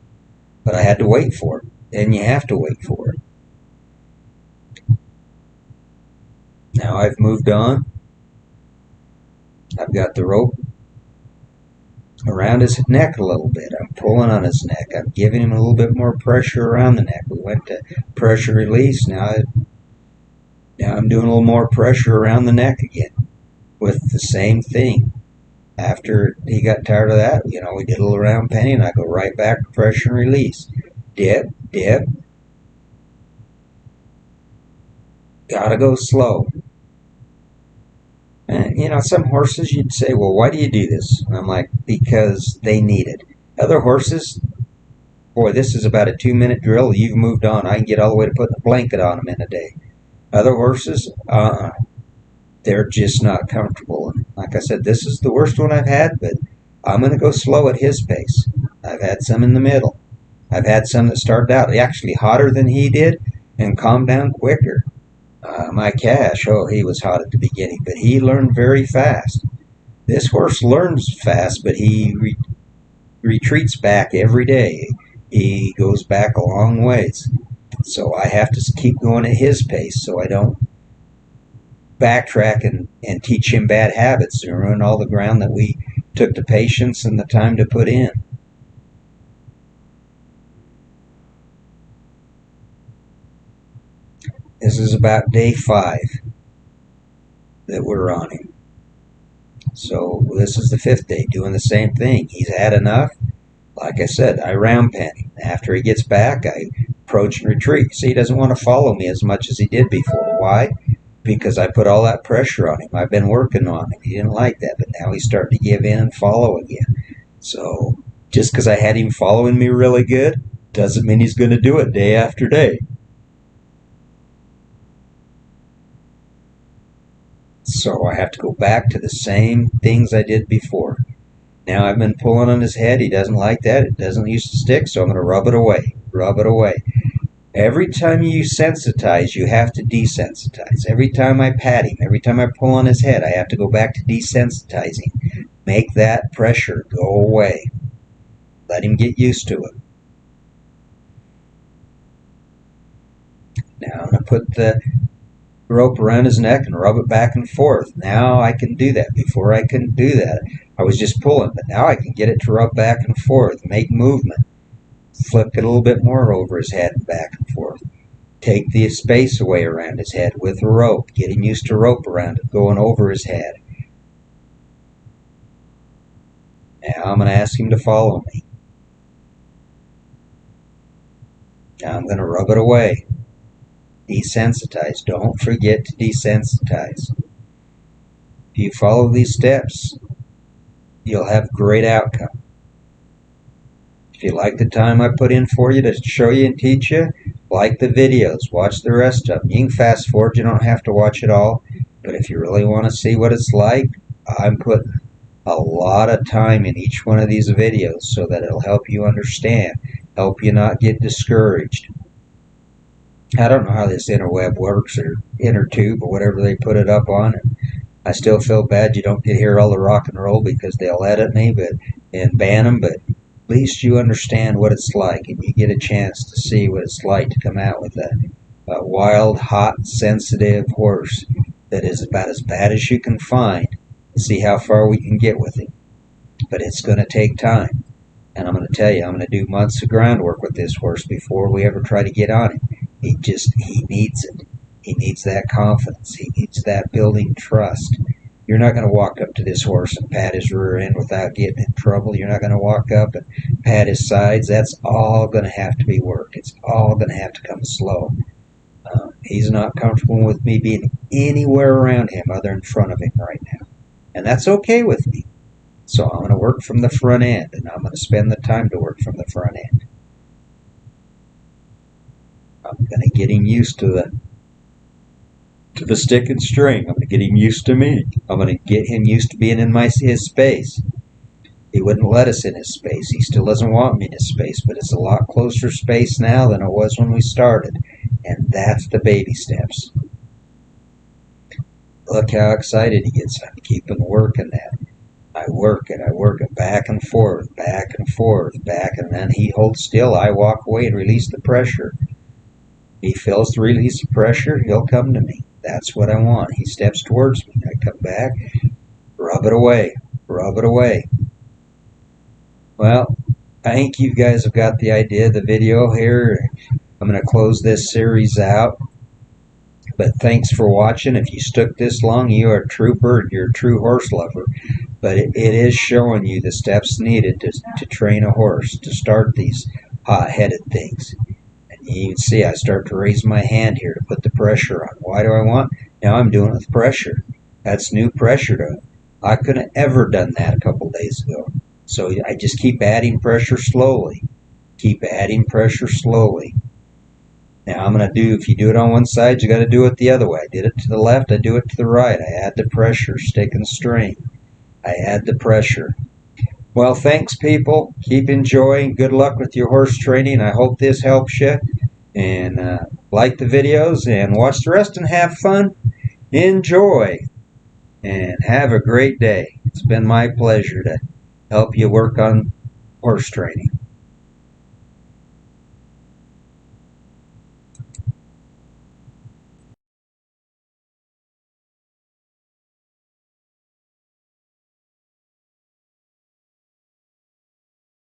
But I had to wait for it, and you have to wait for it. Now I've moved on. I've got the rope around his neck a little bit. I'm pulling on his neck. I'm giving him a little bit more pressure around the neck. We went to pressure release. Now I'm doing a little more pressure around the neck again with the same thing. After he got tired of that, we did a little round penny, and I go right back to pressure and release. Dip, dip. Gotta go slow. And, some horses you'd say, well, why do you do this? And I'm like, because they need it. Other horses, boy, this is about a 2-minute drill. You've moved on. I can get all the way to putting a blanket on them in a day. Other horses, they're just not comfortable. And like I said, this is the worst one I've had, but I'm going to go slow at his pace. I've had some in the middle. I've had some that started out actually hotter than he did and calmed down quicker. My Cash, oh, he was hot at the beginning, but he learned very fast. This horse learns fast, but he retreats back every day. He goes back a long ways. So I have to keep going at his pace so I don't backtrack and teach him bad habits and ruin all the ground that we took the patience and the time to put in. This is about day 5 that we're on him. So this is the 5th day doing the same thing. He's had enough. Like I said, I round pen him. After he gets back, I approach and retreat. See, he doesn't want to follow me as much as he did before. Why? Because I put all that pressure on him. I've been working on him. He didn't like that, but now he's starting to give in and follow again. So just because I had him following me really good doesn't mean he's going to do it day after day. So I have to go back to the same things I did before. Now I've been pulling on his head. He doesn't like that. It doesn't used to stick, so I'm going to rub it away. Rub it away. Every time you sensitize, you have to desensitize. Every time I pat him, every time I pull on his head, I have to go back to desensitizing. Make that pressure go away. Let him get used to it. Now I'm going to put the rope around his neck and rub it back and forth. Now I can do that. Before I couldn't do that. I was just pulling, but now I can get it to rub back and forth, make movement. Flip it a little bit more over his head and back and forth. Take the space away around his head with a rope. Get him used to rope around it, going over his head. Now I'm going to ask him to follow me. Now I'm going to rub it away. Desensitize. Don't forget to desensitize. If you follow these steps, you'll have great outcome. If you like the time I put in for you to show you and teach you, like the videos, watch the rest of them. You can fast forward, you don't have to watch it all, but if you really want to see what it's like, I'm putting a lot of time in each one of these videos so that it'll help you understand, help you not get discouraged. I don't know how this interweb works, or intertube, or whatever they put it up on. I still feel bad you don't get to hear all the rock and roll because they'll edit me and ban them, but at least you understand what it's like and you get a chance to see what it's like to come out with a wild, hot, sensitive horse that is about as bad as you can find and see how far we can get with him. But it's going to take time. And I'm going to tell you, I'm going to do months of groundwork with this horse before we ever try to get on him. He needs it. He needs that confidence. He needs that building trust. You're not going to walk up to this horse and pat his rear end without getting in trouble. You're not going to walk up and pat his sides. That's all going to have to be work. It's all going to have to come slow. He's not comfortable with me being anywhere around him other than in front of him right now. And that's okay with me. So I'm going to work from the front end, and I'm going to spend the time to work from the front end. I'm going to get him used to the stick and string. I'm going to get him used to me. I'm going to get him used to being in his space. He wouldn't let us in his space. He still doesn't want me in his space, but it's a lot closer space now than it was when we started. And that's the baby steps. Look how excited he gets. I'm keeping working that. I work it back and forth, back, and then he holds still. I walk away and release the pressure. He feels the release of pressure, he'll come to me. That's what I want. He steps towards me. I come back, rub it away, rub it away. Well, I think you guys have got the idea of the video here. I'm going to close this series out. But thanks for watching. If you stuck this long, you are a trooper. You're a true horse lover. But it is showing you the steps needed to train a horse, to start these hot-headed things. And you can see I start to raise my hand here to put the pressure on. Why do I want? Now I'm doing it with pressure. That's new pressure to it. I couldn't have ever done that a couple days ago. So I just keep adding pressure slowly. Keep adding pressure slowly. Now I'm going to do, if you do it on one side, you got to do it the other way. I did it to the left, I do it to the right. I add the pressure, stick and strain. I add the pressure. Well, thanks, people. Keep enjoying. Good luck with your horse training. I hope this helps you. And like the videos and watch the rest and have fun. Enjoy and have a great day. It's been my pleasure to help you work on horse training.